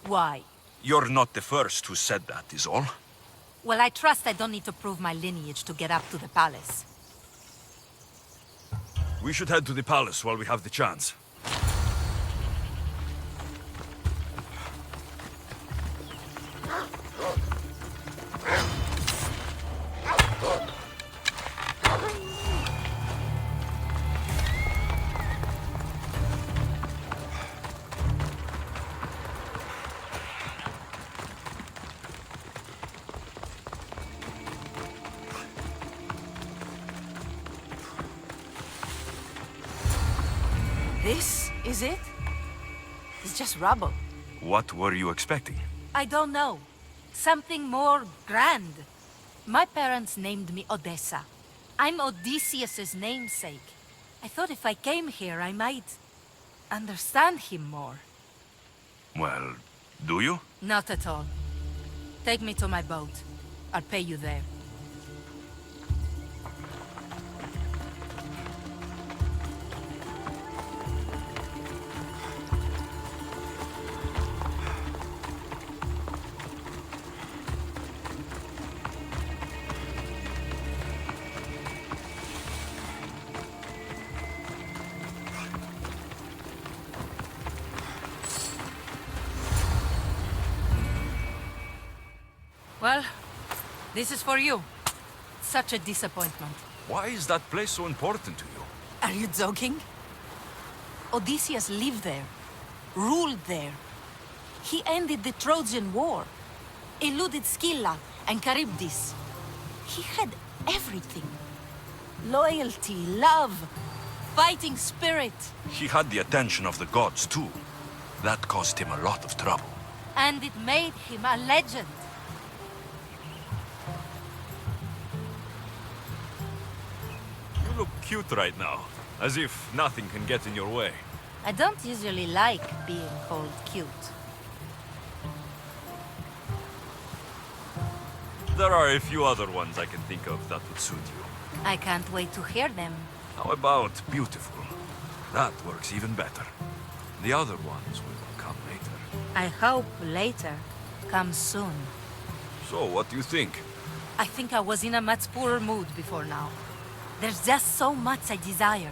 Why? You're not the first who said that, is all. Well, I trust I don't need to prove my lineage to get up to the palace. We should head to the palace while we have the chance. This is it? It's just rubble. What were you expecting? I don't know. Something more grand. My parents named me Odessa. I'm Odysseus's namesake. I thought if I came here, I might understand him more. Well, do you? Not at all. Take me to my boat. I'll pay you there. Well, this is for you. Such a disappointment. Why is that place so important to you? Are you joking? Odysseus lived there, ruled there. He ended the Trojan War, eluded Scylla and Charybdis. He had everything. Loyalty, love, fighting spirit. He had the attention of the gods, too. That caused him a lot of trouble. And it made him a legend. You look cute right now, as if nothing can get in your way. I don't usually like being called cute. There are a few other ones I can think of that would suit you. I can't wait to hear them. How about beautiful? That works even better. The other ones will come later. I hope later comes soon. So, what do you think? I think I was in a much poorer mood before now. There's just so much I desire.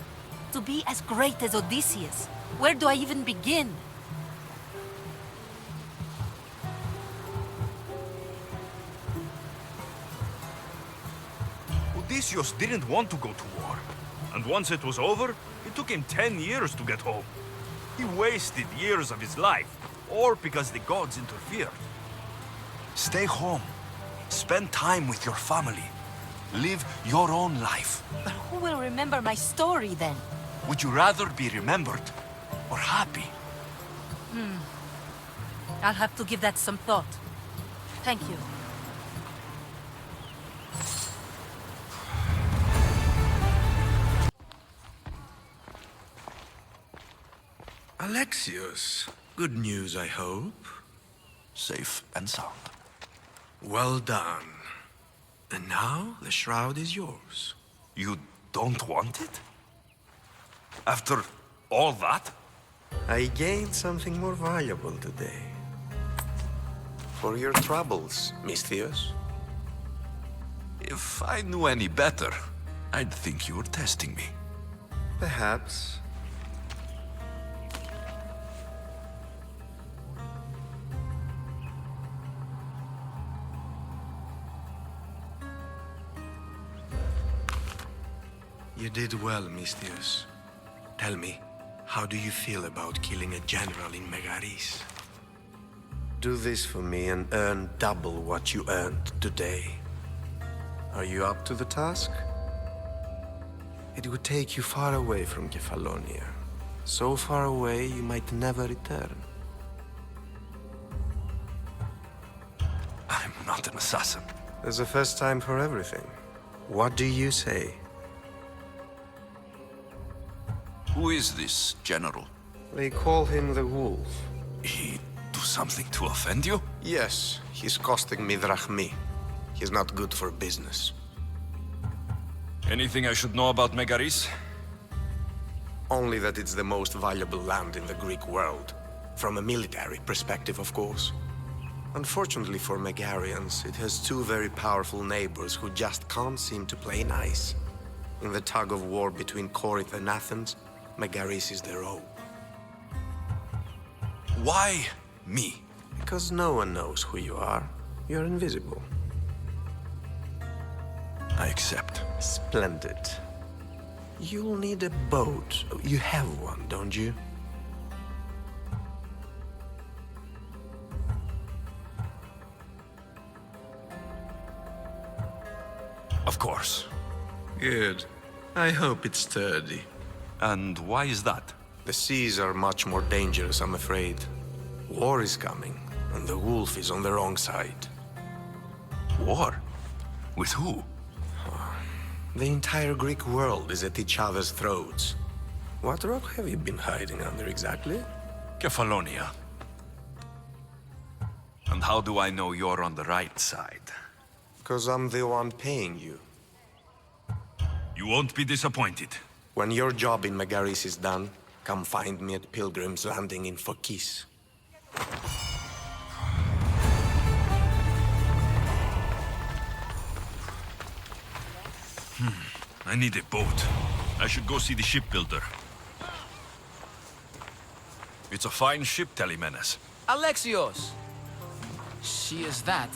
To be as great as Odysseus. Where do I even begin? Odysseus didn't want to go to war. And once it was over, it took him 10 years to get home. He wasted years of his life, all because the gods interfered. Stay home. Spend time with your family. Live your own life. But who will remember my story then? Would you rather be remembered or happy? I'll have to give that some thought. Thank you. Alexios, good news, I hope. Safe and sound. Well done. And now, the shroud is yours. You don't want it? After all that? I gained something more valuable today. For your troubles, Misthios. If I knew any better, I'd think you were testing me. Perhaps. You did well, Misthios. Tell me, how do you feel about killing a general in Megaris? Do this for me and earn double what you earned today. Are you up to the task? It would take you far away from Kefalonia. So far away you might never return. I'm not an assassin. There's a first time for everything. What do you say? Who is this general? They call him the Wolf. He do something to offend you? Yes, he's costing me drachmi. He's not good for business. Anything I should know about Megaris? Only that it's the most valuable land in the Greek world. From a military perspective, of course. Unfortunately for Megarians, it has two very powerful neighbors who just can't seem to play nice. In the tug-of-war between Corinth and Athens, Megaris is their own. Why me? Because no one knows who you are. You're invisible. I accept. Splendid. You'll need a boat. You have one, don't you? Of course. Good. I hope it's sturdy. And why is that? The seas are much more dangerous, I'm afraid. War is coming, and the wolf is on the wrong side. War? With who? The entire Greek world is at each other's throats. What rock have you been hiding under exactly? Kefalonia. And how do I know you're on the right side? 'Cause I'm the one paying you. You won't be disappointed. When your job in Megaris is done, come find me at Pilgrim's Landing in Phokis. I need a boat. I should go see the shipbuilder. It's a fine ship, Telemenes. Alexios! She is that.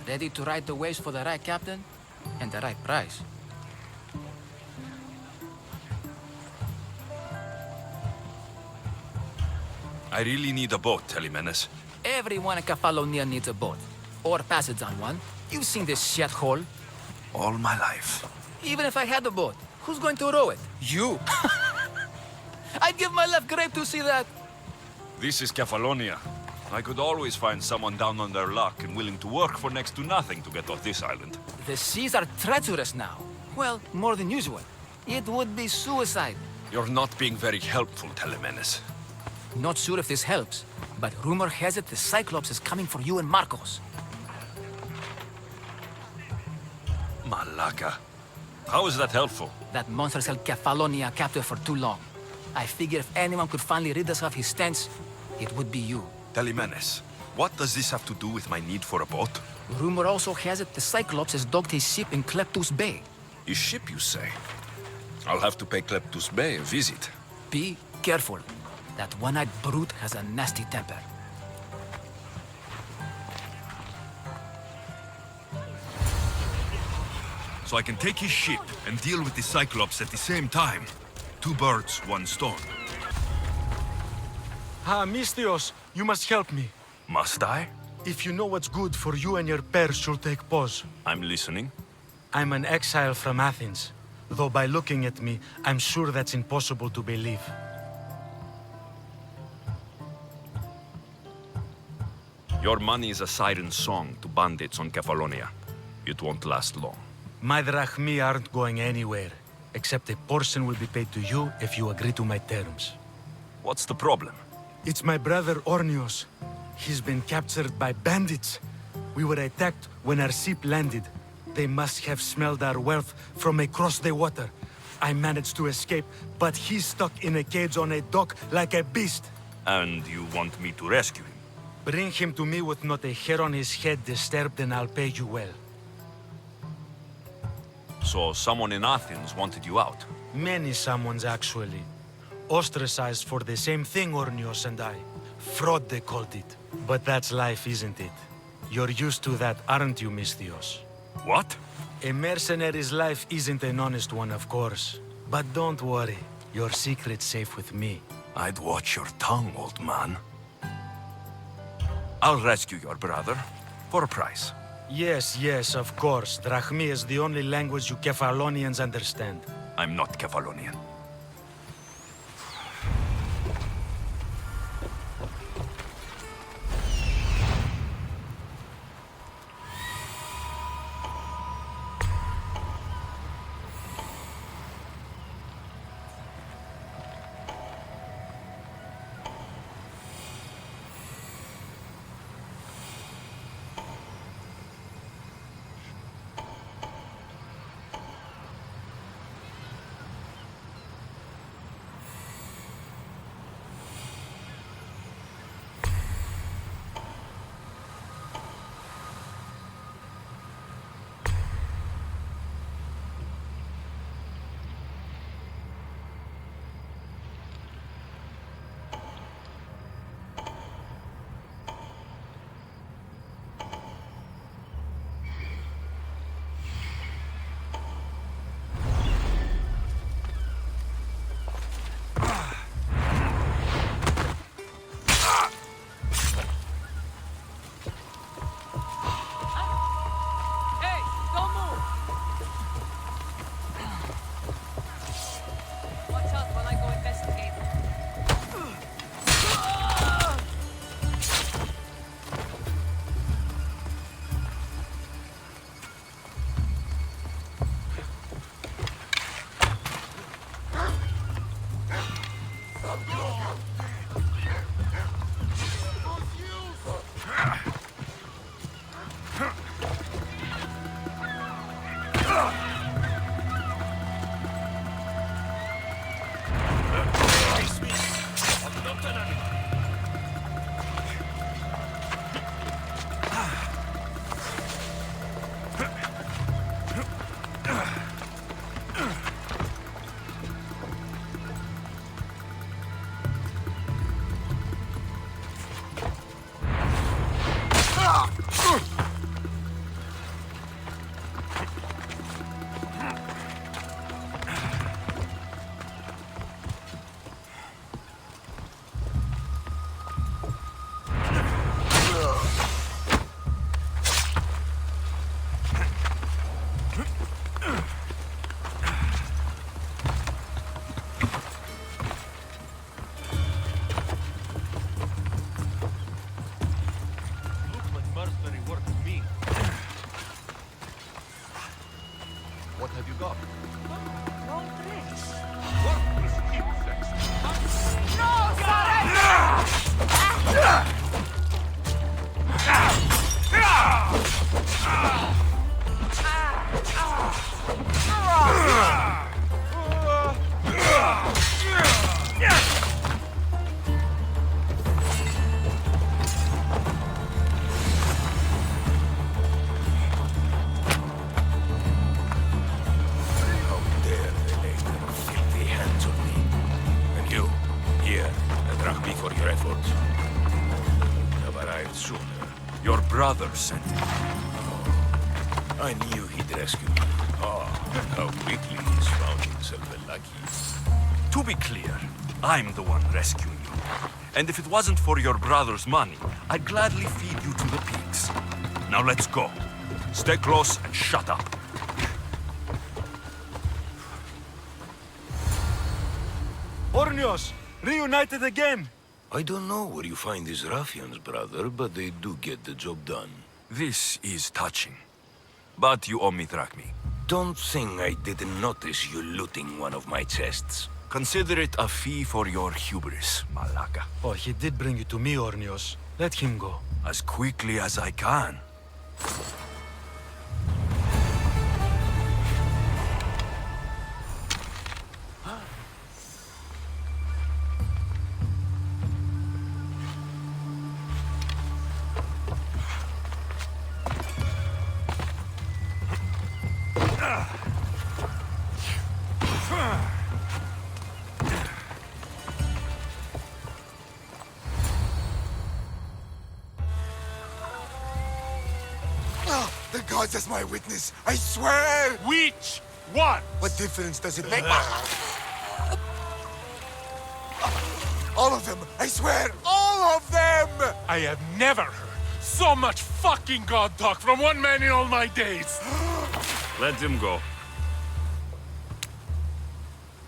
Ready to ride the waves for the right captain and the right price. I really need a boat, Telemenes. Everyone in Kefalonia needs a boat. Or passage on one. You've seen this shithole. All my life. Even if I had a boat, who's going to row it? You! I'd give my left grape to see that. This is Kefalonia. I could always find someone down on their luck and willing to work for next to nothing to get off this island. The seas are treacherous now. Well, more than usual. It would be suicide. You're not being very helpful, Telemenes. Not sure if this helps, but rumor has it the Cyclops is coming for you and Marcos. Malaka. How is that helpful? That monster's held Kefalonia captive for too long. I figure if anyone could finally rid us of his stench, it would be you. Telemenes, what does this have to do with my need for a boat? Rumor also has it the Cyclops has docked his ship in Kleptus Bay. His ship, you say? I'll have to pay Kleptus Bay a visit. Be careful. That one-eyed brute has a nasty temper. So I can take his ship and deal with the Cyclops at the same time. 2 birds, 1 stone. Mistios, you must help me. Must I? If you know what's good for you and your pairs, you'll take pause. I'm listening. I'm an exile from Athens. Though by looking at me, I'm sure that's impossible to believe. Your money is a siren song to bandits on Kefalonia. It won't last long. My drachmi aren't going anywhere, except a portion will be paid to you if you agree to my terms. What's the problem? It's my brother Ornios. He's been captured by bandits. We were attacked when our ship landed. They must have smelled our wealth from across the water. I managed to escape, but he's stuck in a cage on a dock like a beast. And you want me to rescue him? Bring him to me with not a hair on his head disturbed and I'll pay you well. So someone in Athens wanted you out? Many someones, actually. Ostracized for the same thing, Ornios and I. Fraud, they called it. But that's life, isn't it? You're used to that, aren't you, Mistios? What? A mercenary's life isn't an honest one, of course. But don't worry. Your secret's safe with me. I'd watch your tongue, old man. I'll rescue your brother. For a price. Yes, yes, of course. Drachmi is the only language you Kefalonians understand. I'm not Kefalonian. have you got? Wrong dress. Worthless insects. No, How dare they lay their filthy hands on me? And you, here, a drachmi for your efforts. Have arrived sooner. Your brother sent it. I knew he'd rescue me. Ah, how quickly he's found himself a lucky. To be clear, I'm the one rescuing you. And if it wasn't for your brother's money, I'd gladly feed you to the pigs. Now let's go. Stay close and shut up. Ornios, reunited again! I don't know where you find these ruffians, brother, but they do get the job done. This is touching. But you owe me drachmi. Don't think I didn't notice you looting one of my chests. Consider it a fee for your hubris, Malaka. Oh, he did bring you to me, Ornios. Let him go. As quickly as I can. The gods as my witness, I swear! Which one? What difference does it make? All of them, I swear, all of them! I have never heard so much fucking god talk from one man in all my days. Let him go.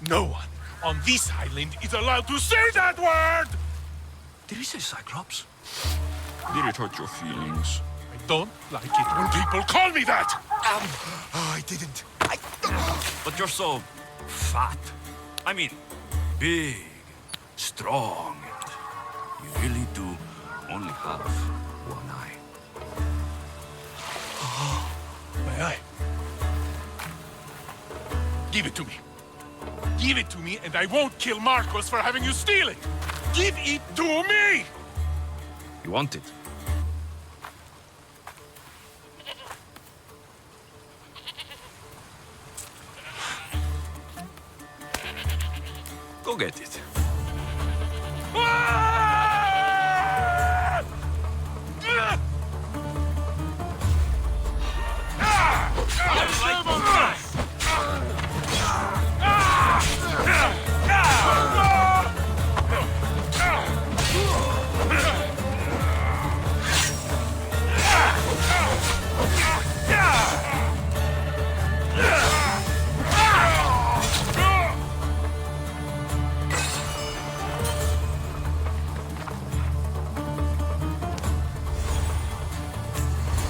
No one on this island is allowed to say that word! Did he say Cyclops? Did it hurt your feelings? I don't like it when people call me that! I didn't. But you're so fat. I mean, big, strong. You really do only have one eye. My eye. Give it to me. Give it to me and I won't kill Marcos for having you steal it! Give it to me! You want it? Go get it.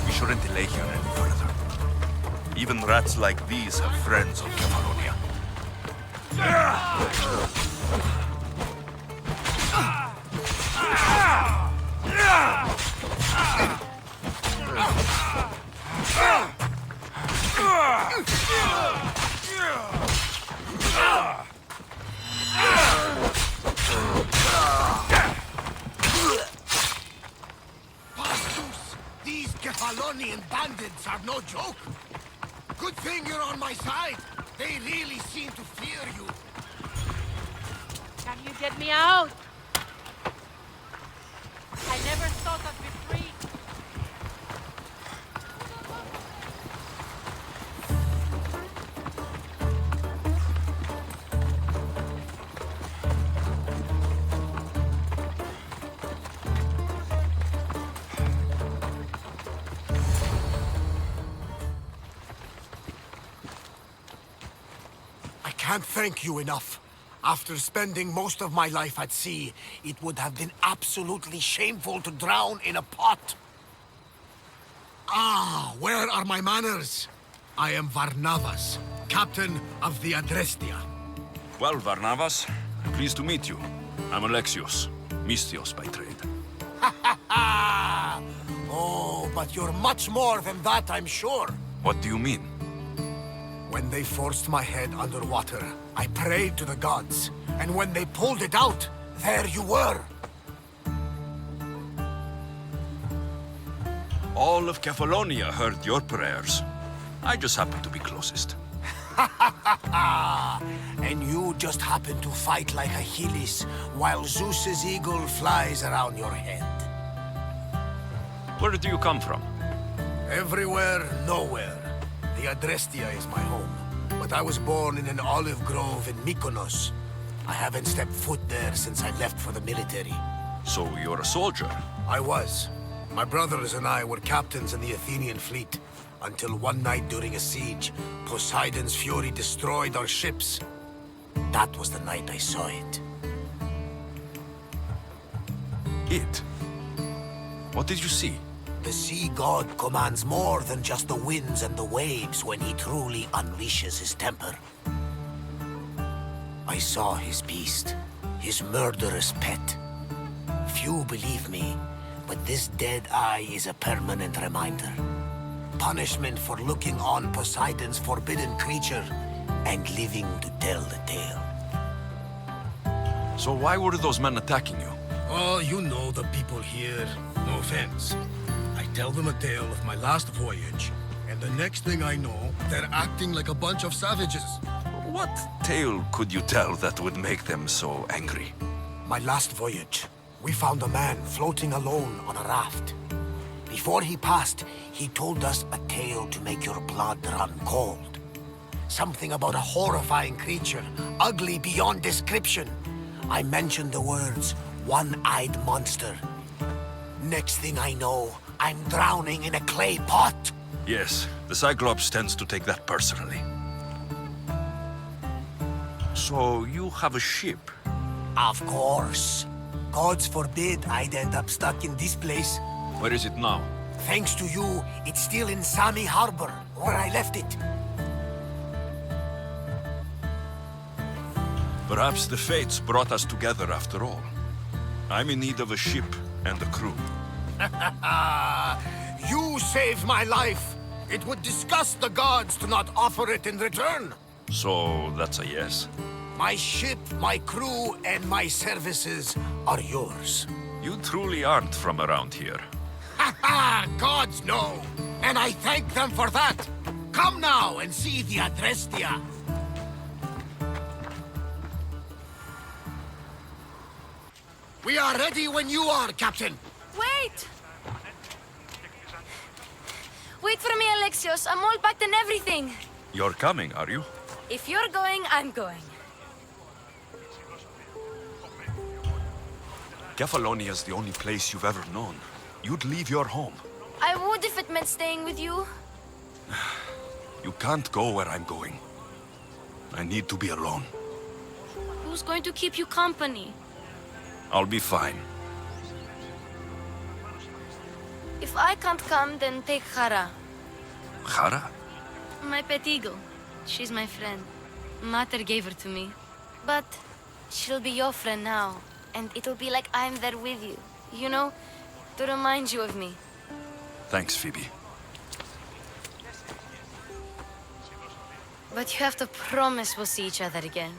We shouldn't delay here any further. Even rats like these have friends on Kefalonia. These Kefalonian bandits are no joke. Good thing you're on my side. They really seem to fear you. Can you get me out? I never thought I'd be free. I can't thank you enough. After spending most of my life at sea, it would have been absolutely shameful to drown in a pot. Ah, where are my manners? I am Varnavas, captain of the Adrestia. Well, Varnavas, I'm pleased to meet you. I'm Alexios, Mystios by trade. Oh, but you're much more than that, I'm sure. What do you mean? When they forced my head underwater, I prayed to the gods. And when they pulled it out, there you were. All of Kefalonia heard your prayers. I just happened to be closest. And you just happen to fight like Achilles, while Zeus's eagle flies around your head. Where do you come from? Everywhere, nowhere. The Adrestia is my home. But I was born in an olive grove in Mykonos. I haven't stepped foot there since I left for the military. So you're a soldier? I was. My brothers and I were captains in the Athenian fleet. Until one night during a siege, Poseidon's fury destroyed our ships. That was the night I saw it. It? What did you see? The sea god commands more than just the winds and the waves when he truly unleashes his temper. I saw his beast, his murderous pet. Few believe me, but this dead eye is a permanent reminder. Punishment for looking on Poseidon's forbidden creature and living to tell the tale. So why were those men attacking you? Oh, you know the people here. No offense. I tell them a tale of my last voyage, and the next thing I know, they're acting like a bunch of savages. What tale could you tell that would make them so angry? My last voyage, we found a man floating alone on a raft. Before he passed, he told us a tale to make your blood run cold. Something about a horrifying creature, ugly beyond description. I mentioned the words, one-eyed monster. Next thing I know, I'm drowning in a clay pot. Yes, the Cyclops tends to take that personally. So you have a ship? Of course. Gods forbid I'd end up stuck in this place. Where is it now? Thanks to you, it's still in Sami Harbor, where I left it. Perhaps the fates brought us together after all. I'm in need of a ship and a crew. You saved my life. It would disgust the gods to not offer it in return. So that's a yes? My ship, my crew, and my services are yours. You truly aren't from around here. Ha ha! Gods know! And I thank them for that! Come now and see the Adrestia! We are ready when you are, Captain! Wait! Wait for me, Alexios. I'm all packed and everything. You're coming, are you? If you're going, I'm going. Kefalonia's the only place you've ever known. You'd leave your home. I would if it meant staying with you. You can't go where I'm going. I need to be alone. Who's going to keep you company? I'll be fine. If I can't come, then take Hara. Hara? My pet eagle. She's my friend. Mater gave her to me. But she'll be your friend now. And it'll be like I'm there with you. You know? To remind you of me. Thanks, Phoebe. But you have to promise we'll see each other again.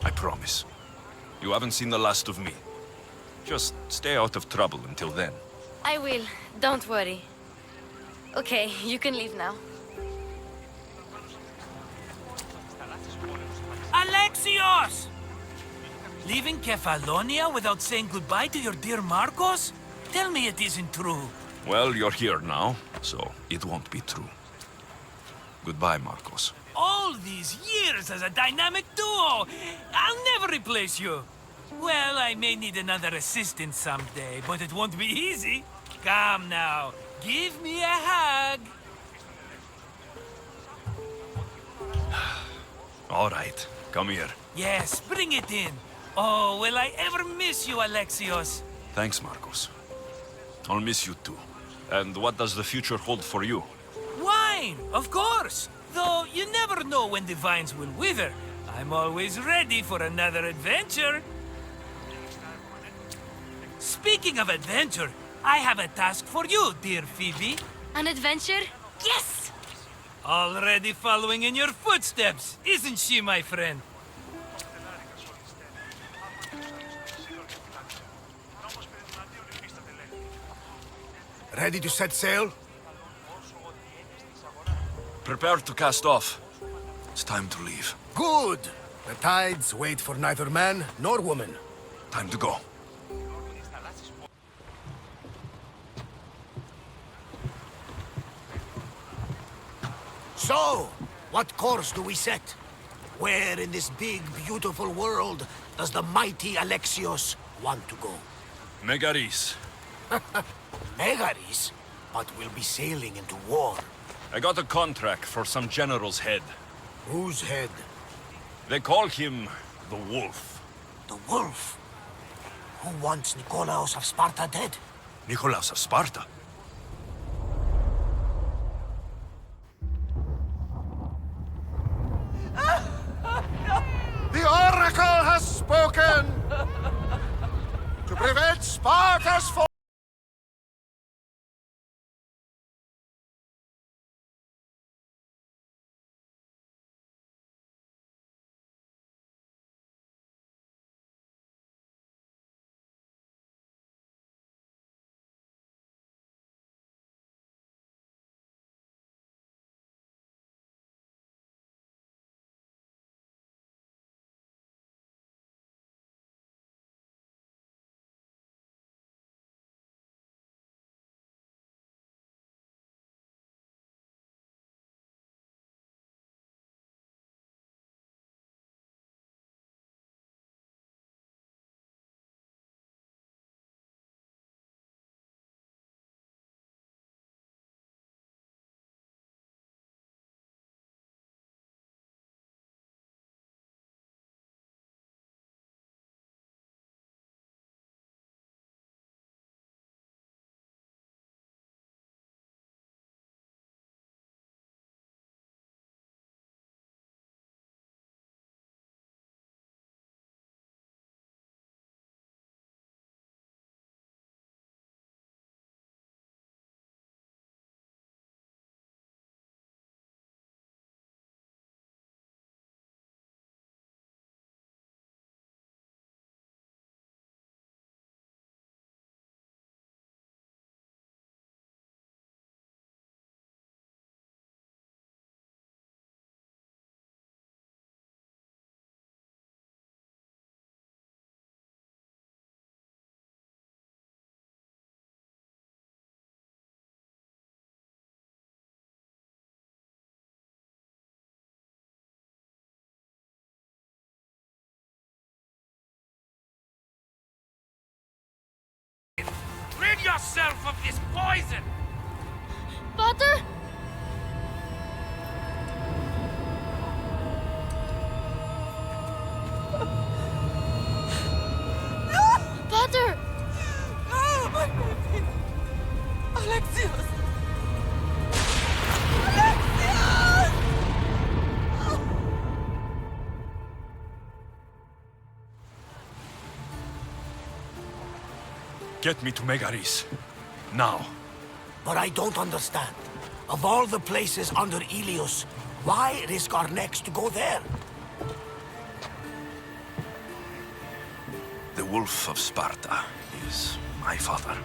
I promise. You haven't seen the last of me. Just stay out of trouble until then. I will. Don't worry. Okay, you can leave now. Alexios! Leaving Kefalonia without saying goodbye to your dear Marcos? Tell me it isn't true. Well, you're here now, so it won't be true. Goodbye, Marcos. All these years as a dynamic duo! I'll never replace you! Well, I may need another assistant someday, but it won't be easy. Come now, give me a hug! All right, come here. Yes, bring it in. Oh, will I ever miss you, Alexios? Thanks, Marcos. I'll miss you too. And what does the future hold for you? Wine, of course. Though you never know when the vines will wither. I'm always ready for another adventure. Speaking of adventure, I have a task for you, dear Phoebe. An adventure? Yes! Already following in your footsteps, isn't she, my friend? Ready to set sail? Prepare to cast off. It's time to leave. Good! The tides wait for neither man nor woman. Time to go. So, what course do we set? Where in this big, beautiful world does the mighty Alexios want to go? Megaris. Megaris? But we'll be sailing into war. I got a contract for some general's head. Whose head? They call him the Wolf. The Wolf? Who wants Nikolaos of Sparta dead? Nikolaos of Sparta? The Oracle has spoken! To prevent Sparta's fall! Rid yourself of this poison! Potter? Potter! No, my baby! Alexios! Alexios! Get me to Megaris. Now. But I don't understand. Of all the places under Ilios, why risk our necks to go there? The Wolf of Sparta is my father.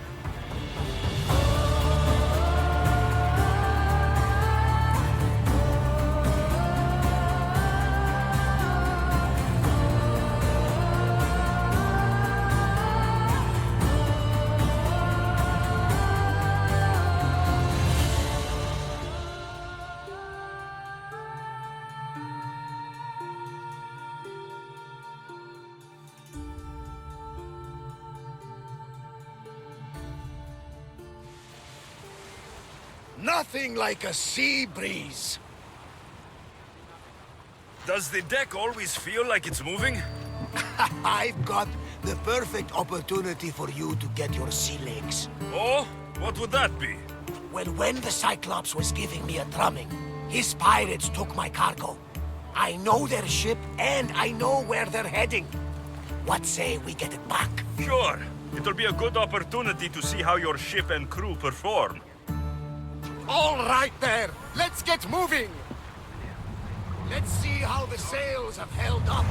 Nothing like a sea breeze. Does the deck always feel like it's moving? I've got the perfect opportunity for you to get your sea legs. Oh? What would that be? Well, when the Cyclops was giving me a drumming, his pirates took my cargo. I know their ship, and I know where they're heading. What say we get it back? Sure. It'll be a good opportunity to see how your ship and crew perform. All right there, let's get moving! Let's see how the sails have held up.